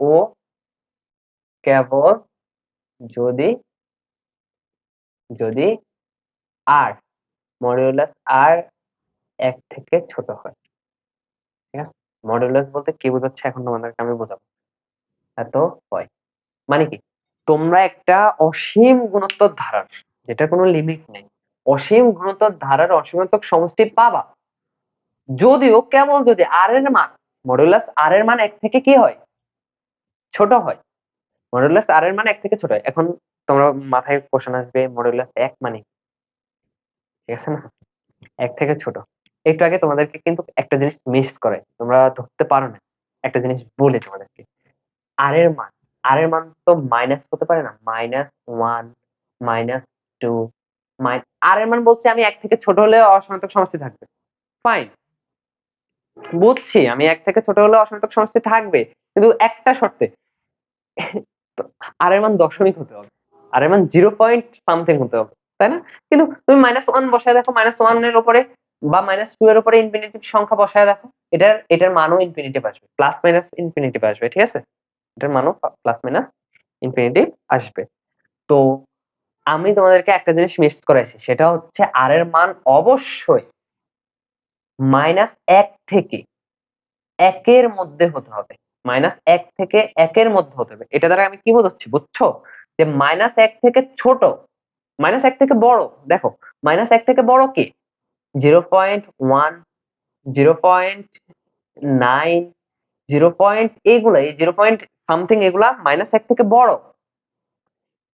ও কেবল যদি আর মডুলাস আর 1 থেকে ছোট হয়। ঠিক আছে, মডুলাস বলতে কি বোঝাচ্ছে এখন তোমাদেরকে আমি বোঝাবো। এত হয় মানে কি, তোমরা একটা অসীম গুণোত্তর ধারার, যেটা কোনো লিমিট নেই, অসীম গুণোত্তর ধারার অসীমাত্মক সমষ্টি পাবা, যদিও কেবল যদি আর এর মান মডুলাস আর এর মান 1 থেকে কি হয়, ছোট হয়। মডুলাস আর এর মান 1 থেকে ছোট হয়। এখন তোমরা মাথায় কোশ্চেন আসবে, মডুলাস 1 মানে কি? ঠিক আছে না, 1 থেকে ছোট। একটু আগে তোমাদেরকে কিন্তু একটা জিনিস মিস করে, তোমরা ধরতে পারো না, একটা জিনিস বলে তোমাদেরকে। আর এর মান তো মাইনাস হতে পারে না, -1 -2 আর এর মান বলছে আমি 1 থেকে ছোট হলে অসমান্তক সমষ্টি থাকবে। ফাইন, বুঝছি আমি 1 থেকে ছোট হলে অসমান্তক সমষ্টি থাকবে, কিন্তু একটা শর্তে, আর এর মান দশমিক হতে হবে, আর এর মান 0 পয়েন্ট সামথিং হতে হবে, তাই না? কিন্তু তুমি -1 বসায় দেখো, -1 এর উপরে বা -2 এর উপরে ইনফিনিটিভ সংখ্যা বসায় দেখো, এটার মানও ইনফিনিটিভ আসবে, প্লাস মাইনাস ইনফিনিটিভ আসবে। ঠিক আছে, এটার মানও প্লাস মাইনাস ইনফিনিটিভ আসবে। তো আমি তোমাদেরকে একটা জিনিস মিস করাইছি, সেটা হচ্ছে আর এর মান অবশ্যই -1 থেকে 1 এর মধ্যে হতে হবে, -1 থেকে 1 এর মধ্যে হতে হবে। এটা দ্বারা আমি কি বোঝাচ্ছি বুঝছো? যে -1 থেকে ছোট, -1 থেকে বড়, দেখো -1 থেকে বড় কি 0.1 0.9 0 পয়েন্ট, এগুলা এই 0 পয়েন্ট সামথিং, এগুলা -1 থেকে বড়,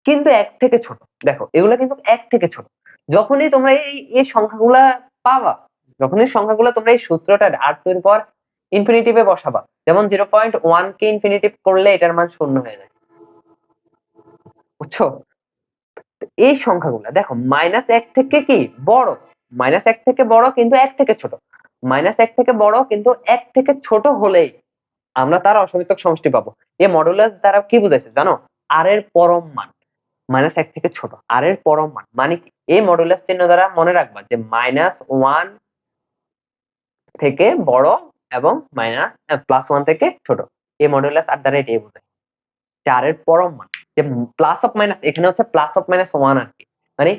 কিন্তু 1 থেকে ছোট। দেখো এগুলা কিন্তু 1 থেকে ছোট। যখনই তোমরা এই সংখ্যাগুলা পাবা, যখনই সংখ্যাগুলা তোমরা এই সূত্রটা r2 এর পর ইনফিনিটিভে বসাবা, যেমন 0.1 কে ইনফিনিটিভ করলে এটার মান 0 হয়ে যায়, বুঝছো? এই সংখ্যাগুলা দেখো -1 থেকে কি বড়, -1 থেকে বড় কিন্তু 1 থেকে ছোট, -1 থেকে বড় কিন্তু 1 থেকে ছোট হলেই আমরা তার অসমিতক সমষ্টি পাবো। এই মডুলাস দ্বারা কি বুঝাইছে জানো? আর এর পরম মান -1 থেকে ছোট, আর এর পরম মান মানে কি, এই মডুলাস চিহ্ন দ্বারা মনে রাখবা যে -1 থেকে বড় এবং +1 থেকে ছোট, এই মডুলাস আর দ্বারা এটাই বোঝায় যে আর এর পরম মান, যে প্লাস অফ মাইনাস, এখানে হচ্ছে প্লাস অফ মাইনাস 1 আর কি, মানে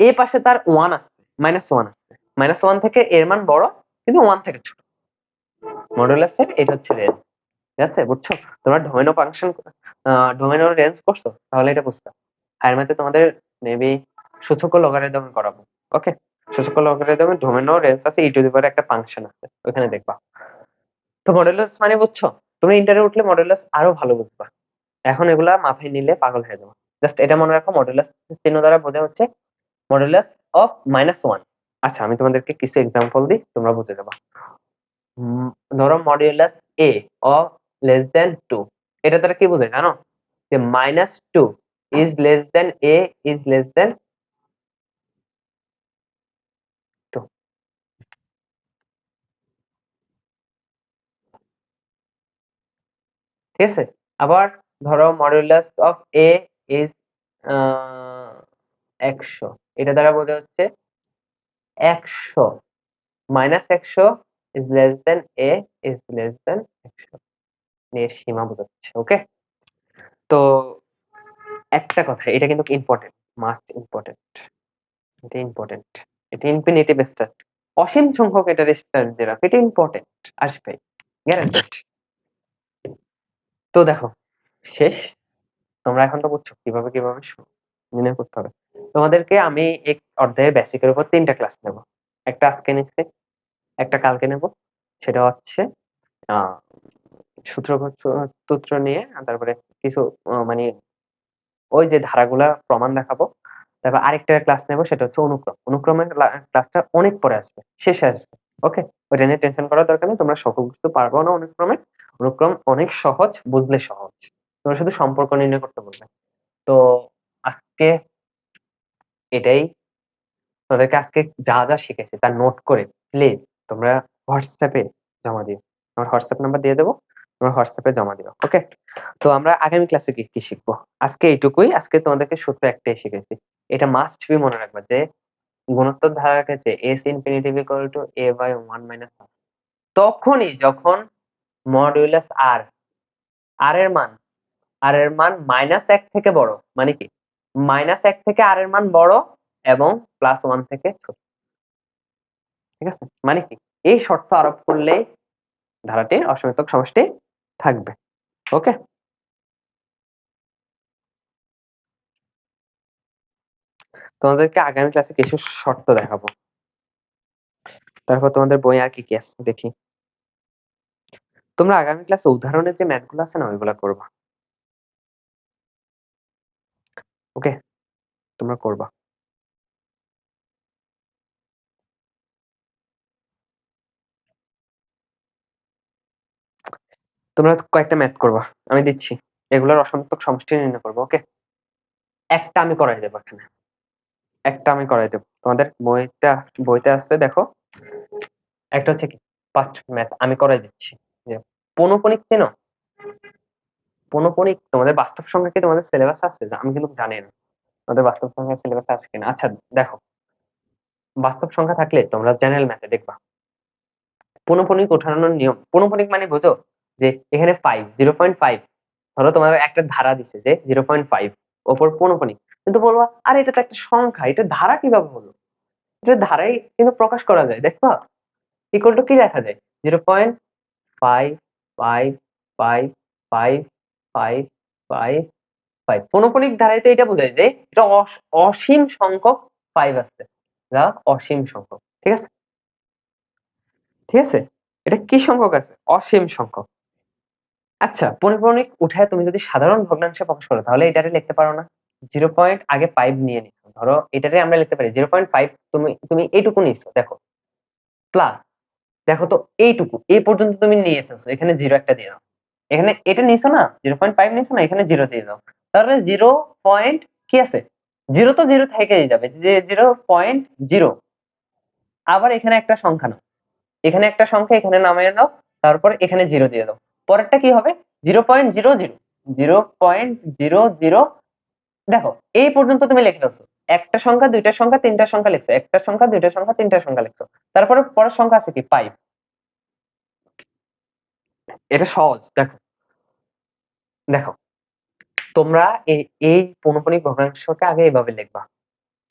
এই পাশে তার 1 আসছে, -1 আসছে, -1 থেকে এর মান বড় কিন্তু 1 থেকে ছোট, মডুলাসের এটা হচ্ছে রেঞ্জ। ঠিক আছে, বুঝছো? তোমরা domain of function, domain of range করছো, তাহলে এটা বুঝতে। হায়ার ম্যাথে তোমাদের মেবি সূচক ও লগারিদম করাবো। ওকে, সূচক ও লগারিদমে ডোমেইন ও রেঞ্জ আছে, একটা ফাংশন আছে, ওখানে দেখবা। তো মডুলাস মানে বুঝছো? তুমি ইন্টারে উঠলে মডুলাস আরো ভালো বুঝবা। এখন এগুলা মাথায় নিলে পাগল হয়ে যাবো। জাস্ট এটা মনে রাখো, মডুলাস চিহ্ন দ্বারা বোঝা হচ্ছে মডুলাস অফ -1। আচ্ছা, আমি তোমাদেরকে কিছু এক্সাম্পল দিই, তোমরা বুঝে যাবা। ধরো মডিউলাস এ অফ <2, এটা দ্বারা কি বোঝায় জানো? যে -2 is less than A is less than 2। ঠিক আছে, আবার ধরো মডিউলাস অফ এ ইজ 100, এটা দ্বারা বোঝা হচ্ছে 100 -100 is less than A is less than 100, এর সীমা বোঝাচ্ছে। ওকে, তো একটা কথা, এটা কিন্তু ইম্পর্টেন্ট, মাস্ট ইম্পর্টেন্ট, এটা ইম্পর্টেন্ট, এটা ইনফিনিটিভ স্টার, অসীম সংখ্যক এটার স্টার দিয়ে রাখো, এটা ইম্পর্টেন্ট, আসবে গ্যারান্টেড। তো দেখো, শেষ, তোমরা এখন তো বুঝছো কিভাবে কিভাবে নির্ণয় করতে হবে। তোমাদেরকে আমি এক অধ্যায়ের বেসিকের উপর 3টা ক্লাস নেব, একটা আজকে নিচ্ছি, একটা কালকে নেব। সেটা হচ্ছে আহ সূত্র সূত্র নিয়ে, আর তারপরে কিছু মানে ওই যে ধারাগুলা প্রমাণ দেখাবো। তারপর আরেকটা ক্লাস নেব, সেটা হচ্ছে অনুক্রমের ক্লাসটা অনেক পরে আসবে, শেষে আসবে। ওকে, ওইটা নিয়ে টেনশন করার দরকার নেই, তোমরা সকল কিছু পারবো না অনুক্রম অনেক সহজ, বুঝলে সহজ, তোমরা শুধু সম্পর্ক নির্ণয় করতে বলবে। তো আজকে এটাই তোমাদেরকে আজকে যা যা শিখেছি তা নোট করে প্লিজ তোমরা হোয়াটসঅ্যাপে জমা দিও। আমার হোয়াটসঅ্যাপ নাম্বার দিয়ে দেবো, তোমরা হোয়াটসঅ্যাপে জমা দিও। ওকে, তো আমরা আগামী ক্লাসে কি কি শিখবো? আজকে এইটুকুই। আজকে তোমাদেরকে সূত্র একটাই শিখেছি, এটা মাস্ট বি মনে রাখবা যে গুণোত্তর ধারার ক্ষেত্রে S infinitive equal to A by 1 - তখনই যখন মডুলাস আর আর এর মান -1 থেকে বড়, মানে কি -1 থেকে আর এর মান বড় এবং +1 থেকে ছোট। ঠিক আছে, মানে কি এই শর্ত আরোপ করলে ধারাটির অসীমতক সমষ্টি থাকবে। ওকে, তোমাদেরকে আগামী ক্লাসে কিছু শর্ত দেখাবো, তারপর তোমাদের বই আর কি কি আছে দেখি। তোমরা আগামী ক্লাসে উদাহরণের যে ম্যাথগুলো আছে না ওইগুলা করবা। ওকে, তোমরা করবা। তোমরা কয়েকটা ম্যাথ করবা, আমি দিচ্ছি, এগুলোর অসীমতক সমষ্টি নির্ণয় করবো। ওকে, একটা আমি করাই দেবো এখানে, একটা আমি করাই দেবো। তোমাদের বইতে আছে দেখো, একটা হচ্ছে কি ফার্স্ট ম্যাথ আমি করাই দিচ্ছি, যে পৌনঃপুনিক চেনো? পৌনঃপুনিক তোমাদের বাস্তব সংখ্যা কি তোমাদের সিলেবাস আছে? আমি কিন্তু জানি না তোমাদের বাস্তব সংখ্যা সিলেবাস আছে কিনা। আচ্ছা দেখো, বাস্তব সংখ্যা থাকলে তোমরা জেনারেল ম্যাথে দেখবা পৌনঃপুনিক ওঠানোর নিয়ম। পৌনঃপুনিক মানে বুঝো যে এখানে 0.5 ধরো তোমার একটা ধারা দিছে যে 0.5 ওপর পৌনঃপুনিক, কিন্তু বলবা আরে এটা তো একটা সংখ্যা, এটা ধারা কিভাবে হলো? এটা ধারাই কিন্তু প্রকাশ করা যায়, দেখবা ইকুয়াল টু কি লেখা যায় 0.5555555 পৌনঃপুনিক ধারায় তো এটা বোঝায় যে এটা অসীম সংখ্যক 5 আছে, যা অসীম সংখ্যক। ঠিক আছে, ঠিক আছে, এটা কি সংখ্যক আছে? অসীম সংখ্যক। আচ্ছা, পৌনঃপুনিক উঠায় তুমি যদি সাধারণ ভগ্নাংশে প্রকাশ করো তাহলে এটারে লিখতে পারো না? 0 পয়েন্ট আগে 5 নিয়ে নিছো, ধরো এটারে আমরা লিখতে পারি 0.5, তুমি তুমি এইটুকু নিছো দেখো, প্লাস দেখো তো এইটুকু এই পর্যন্ত তুমি নিয়ে ফেলছো, এখানে 0 একটা দিয়ে দাও। এখানে এটা নিছো না, 0.5 নিছো না, এখানে 0 দিয়ে দাও। তাহলে 0 পয়েন্ট কি আছে, 0 তো 0 থেকেই যাবে, যে 0.0। আবার এখানে একটা সংখ্যা নাও, এখানে একটা সংখ্যা এখানে নামিয়ে দাও, তারপর এখানে 0 দিয়ে দাও। পরেরটা কি হবে 0.00, 0.00। দেখো এই পর্যন্ত তুমি লিখে ফেলছো, একটা সংখ্যা দুইটা সংখ্যা তিনটা সংখ্যা লিখছো, একটা সংখ্যা দুইটা সংখ্যা তিনটা সংখ্যা লিখছো, তারপরে পরের সংখ্যা আছে কি 5। এটা সহজ। দেখো দেখো তোমরা এই এই পৌনঃপুনিক ভগ্নাংশকে আগে এইভাবে লিখবা,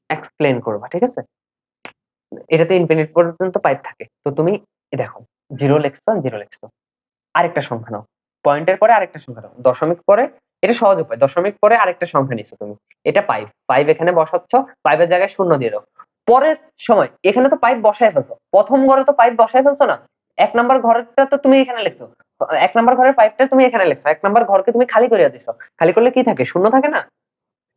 এক্সপ্লেন করবা। ঠিক আছে, এটাতে ইনফিনিট পর্যন্ত 5 থাকে, তো তুমি দেখো 0 লিখছো, 0 লিখছো, আরেকটা সংখ্যা নাও, পয়েন্টের পরে আরেকটা সংখ্যা নাও, দশমিক পরে, এটা সহজ উপায়, দশমিক পরে আরেকটা সংখ্যা নিছো তুমি, এটা 5 এখানে বসাচ্ছ, 5 এর জায়গায় 0 দিয়ে দাও। পরের সময় এখানে তো 5 বসায় ফেলছো, প্রথম ঘরে তো 5 বসায় ফেলছো না, এক নাম্বার ঘরটা তো তুমি এখানে লিখছো, এক নাম্বার ঘরের 5টা তুমি এখানে লিখছো, এক নাম্বার ঘরকে তুমি খালি করে দিছো, খালি করলে কি থাকে, শূন্য থাকে না?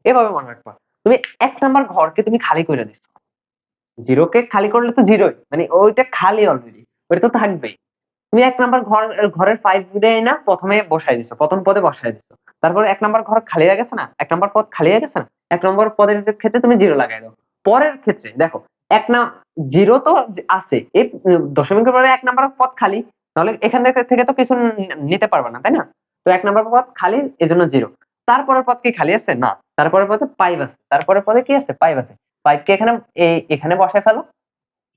এভাবে মনে রাখবা, তুমি এক নাম্বার ঘরকে তুমি খালি করে দিছো, 0 কে খালি করলে তো 0ই, মানে ওইটা খালি অলরেডি, ওইটা তো থাকবেই। তুমি এক নাম্বার ঘরের 5 না প্রথমে বসাই দিছো, প্রথম পদে বসাই দিছো, তারপরে এক নাম্বার ঘর খালি হয়ে গেছে না, এক নাম্বার পদ খালি হয়ে গেছে না, এক নম্বর পদের ক্ষেত্রে তুমি 0 লাগাই দাও। পরের ক্ষেত্রে দেখো এক না 0 তো আছে, এই দশমিকের পরে এক নাম্বার পদ খালি, তাহলে এখান থেকে তো কিছু নিতে পারবে না, তাই না? তো এক নাম্বার পদ খালি, এজন্য 0। তারপরের পদ কি খালি আছে? না, তারপরের পদে 5 আছে, তারপরের পদে কি আছে? 5 আছে। 5 কে এখানে এখানে বসায় ফেলো,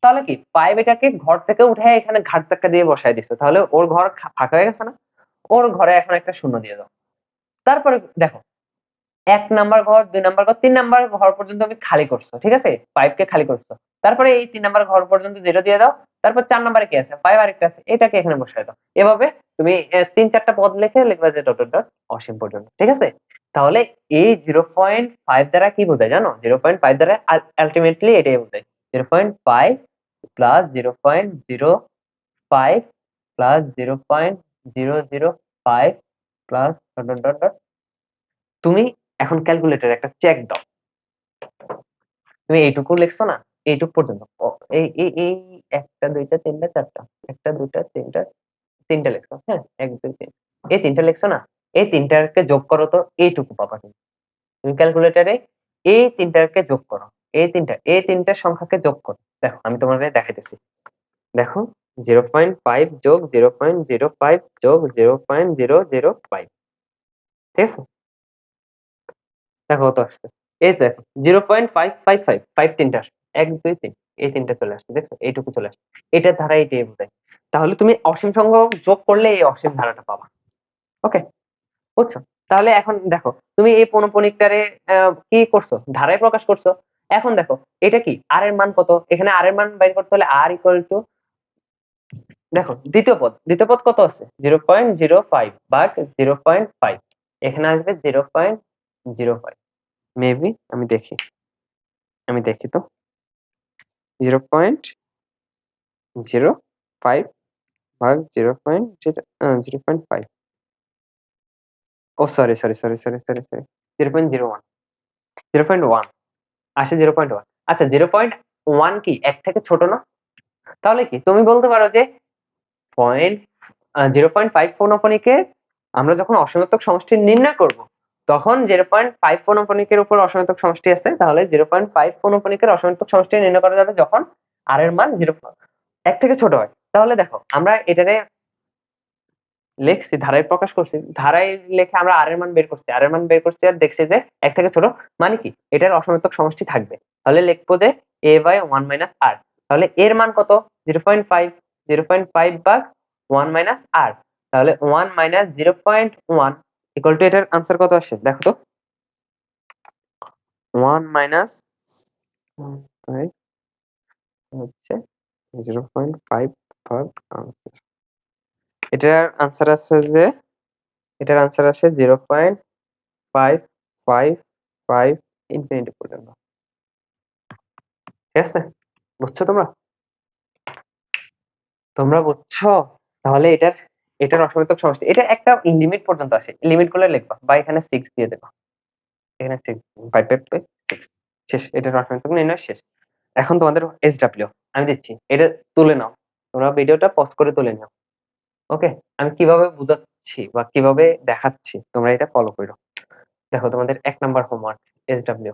তাহলে কি 5 এটাকে ঘর থেকে উঠে এখানে ঘাট ধাক্কা দিয়ে বসায় দিচ্ছে, তাহলে ওর ঘর ফাঁকা হয়ে গেছে না? ওর ঘরে এখন একটা শূন্য দিয়ে দাও। তারপরে দেখো 1 নাম্বার ঘর 2 নাম্বার ঘর 3 নাম্বার ঘর পর্যন্ত তুমি খালি করছো, ঠিক আছে, 5 কে খালি করছো, তারপরে এই 3 নাম্বার ঘর পর্যন্ত 0 দিয়ে দাও, তারপর 4 নাম্বারে কি আছে? 5 আরেকটা আছে, এটাকে এখানে বসায় দাও। এভাবে তুমি 3-4টা পদ লিখে লিখবা যে ডট ডট ডট অসীম পর্যন্ত। ঠিক আছে, তাহলে এই 0.5 দ্বারা কি বোঝায় জানো? 0.5 দ্বারা আলটিমেটলি এটাই বোঝায় 0.5 plus 0.05 plus 0.005 plus dot dot dot dot. তুমি এখন ক্যালকুলেটরে একটা চেক দাও, তুমি এইটুকু লিখছো না, এইটুক পর্যন্ত এই এই এই একটা দুইটা তিনটা চারটা, একটা দুইটা তিনটা, তিনটা লিখছো, হ্যাঁ 1 2 3, এই তিনটা লিখছো না, এই তিনটাকে যোগ করো তো এইটুকু পাবা। তুমি ক্যালকুলেটরে এই তিনটাকে যোগ করো, এই তিনটা সংখ্যাকে যোগ করো। দেখো আমি তোমাদের দেখাইতেছি। দেখো 0.5 যোগ 0.05 যোগ 0.005, ঠিক আছে? দেখো কত আসছে, এই দেখো 0.555, 5 তিনটা আসছে, 1 2 3, এই তিনটা চলে আসছে, দেখছো এইটুকু চলে আসছে। এটার ধারা এটাই বোঝায়। তাহলে তুমি অসীম সংখ্যক যোগ করলে এই অসীম ধারাটা পাবা। ওকে, বুঝছো? তাহলে এখন দেখো তুমি এই পৌনঃপুনিকটারে কি করছো, ধারায় প্রকাশ করছো। এখন দেখো এটা কি, আর এর মান কত, এখানে আর এর মান বাইর করতে হলে আর ইকুয়াল টু, দেখো দ্বিতীয় পদ কত আছে, 0.05 ভাগ 0.5, এখানে আসবে 0.05। মেবি আমি দেখি তো, 0.05 ভাগ 0.05, ও সরি, 0.01, 0.1 আসে, 0.1। আচ্ছা 0.1 কি 1 থেকে ছোট না? তাহলে কি তুমি বলতে পারো যে 0.5 পৌনঃপুনিকের আমরা যখন অসীমাত্মক সমষ্টি নির্ণয় করব, তখন 0.5 পৌনঃপুনিকের উপর অসীমাত্মক সমষ্টি আছে, তাহলে 0.5 পৌনঃপুনিকের অসীমাত্মক সমষ্টি নির্ণয় করা যাবে যখন আর এর মান 1 থেকে ছোট হয়। তাহলে দেখো আমরা এটারে লিখছি, ধারায় প্রকাশ করছি, ধারায় লিখে আমরা আর এর মান বের করছি, আর দেখছি যে 1 থেকে ছোট, মানে কি এটার অসীমাত্মক সমষ্টি থাকবে। তাহলে লিখবো যে a/1 - r। তাহলে এর মান কত, 0.5 ভাগ 1 - r। তাহলে 1 - 0.1 ইকুয়াল টু, এটার আনসার কত আসে দেখো তো, 1 হচ্ছে 0.5 ভাগ আনসার। এটার আনসার আছে যে, এটার আনসার আসে 0.555 ইনফিনিটি পর্যন্ত। ঠিক আছে, বুঝছো তোমরা? তোমরা বুঝছো? তাহলে এটার অসীমাত্মক সমষ্টি, এটা একটা লিমিট পর্যন্ত আসে, লিমিট গুলো লিখবা বা এখানে 6 দিয়ে দেবা, এখানে 6, 5/6 শেষ, এটার অসীমাত্মক নির্ণয় শেষ। এখন তোমাদের SW আমি দিচ্ছি, এটা তুলে নাও, তোমরা ভিডিওটা পজ করে তুলে নাও। ওকে, আমি কিভাবে বুঝাচ্ছি বা কিভাবে দেখাচ্ছি তোমরা এটা ফলো করো। দেখো তোমাদের 1 number homework, SW।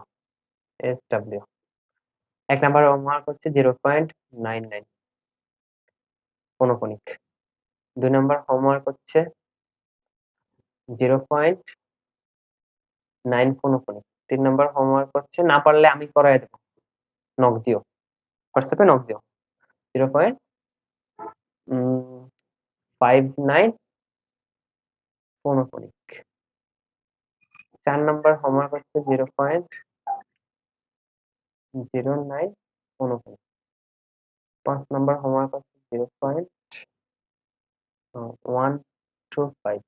1 number homework হচ্ছে 0.99 পৌনঃপুনিক। 2 নাম্বার হোমওয়ার্ক হচ্ছে 0.9 পৌনঃপুনিক। 3 নাম্বার হোমওয়ার্ক হচ্ছে, না পারলে আমি করাই দেবো, নক দিও, হোয়াটসঅ্যাপে নক দিও, 0.59 পৌনঃপুনিক। 4 নাম্বার হোমওয়ার্ক হচ্ছে 0.09 পৌনঃপুনিক। 5 নাম্বার হোমওয়ার্ক হচ্ছে 0.125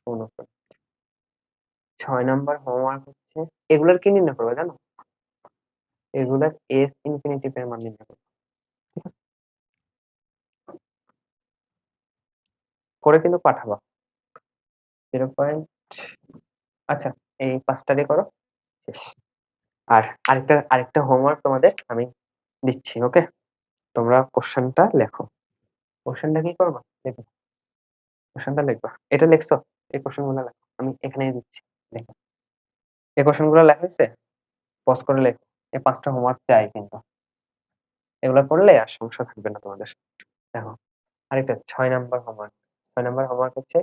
পৌনঃপুনিক। 6 নাম্বার হোমওয়ার্ক হচ্ছে, এগুলার কি নির্ণয় করবে জানো, এগুলার এস ইনফিনিটিভ এর মান নির্ণয় করবে, ঠিক আছে? করে কিন্তু পাঠাবা 0. আচ্ছা, এই 5টারই করো, শেষ। আর আরেকটা হোমওয়ার্ক তোমাদের আমি দিচ্ছি, ওকে? তোমরা কোশ্চেনটা লেখো। কোশ্চেনটা কি করবা, দেখো কোশ্চেনটা লিখবা, এটা লিখছো, এই কোশ্চেন গুলো লেখো, আমি এখানেই দিচ্ছি, দেখো এই কোশ্চেন গুলো লেখা হয়েছে, পজ করে লেখো। এই 5টা হোমওয়ার্ক চাই কিন্তু, এগুলো করলে আর সমস্যা থাকবে না তোমাদের। দেখো আরেকটা 6 নাম্বার হোমওয়ার্ক, 6 নাম্বার হোমওয়ার্ক হচ্ছে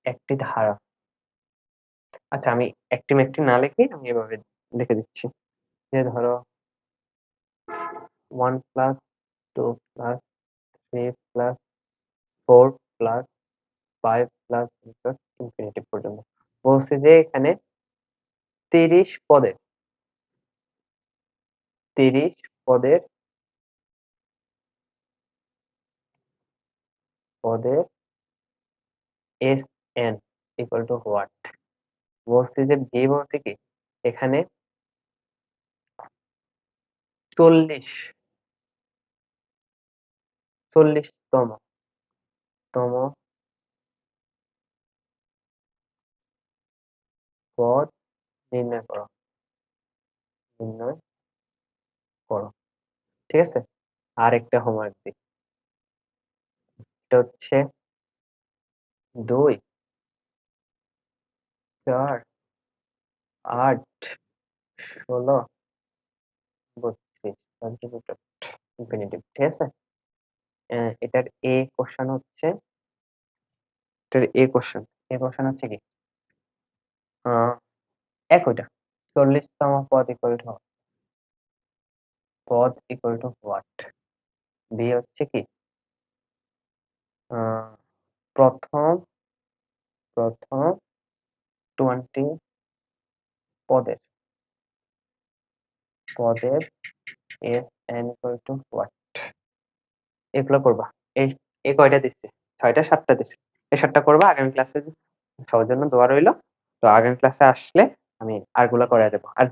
একটি ধারা। আচ্ছা আমি একটি মেকটি না লিখে আমি এভাবে লিখে দিচ্ছি, যে ধরো 1 plus 2 plus 3 plus 4 plus 5 plus infinity পর্যন্ত। বলছে যে এখানে 30 পদের 30 পদের পদের S N equal to what. বলছে যে বি বলতে কি, এখানে 40তম পদ নির্ণয় করো, নির্ণয় করো, ঠিক আছে? আর একটা হোমওয়ার্ক দিই, এটা হচ্ছে 2 4 8 16 32 কন্ট্রিবিউটেড ইনফিনিটিভ, ঠিক আছে। এটার এ কোশ্চেন হচ্ছে, হচ্ছে কি এক ওইটা 40তম পদ ইকুয়াল টু হোয়াট। বি হচ্ছে কি আহ, প্রথম প্রথম 20 পদের S N equal to what. এগুলো করবা। এই এই কয়টা দিচ্ছে, 6টা 7টা দিচ্ছে। এই 7টা করবা। আগামী ক্লাসে সবার জন্য দোয়া রইলো। তো আগামী ক্লাসে আসলে আমি আরগুলা করে দেবো। আর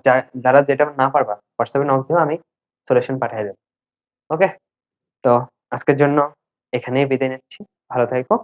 যারা যেটা না পারবা হোয়াটসঅ্যাপে নক দিও, আমি সলিউশন পাঠিয়ে দেবো। ওকে, তো আজকের জন্য এখানেই বিদায় নিচ্ছি। ভালো থাকো।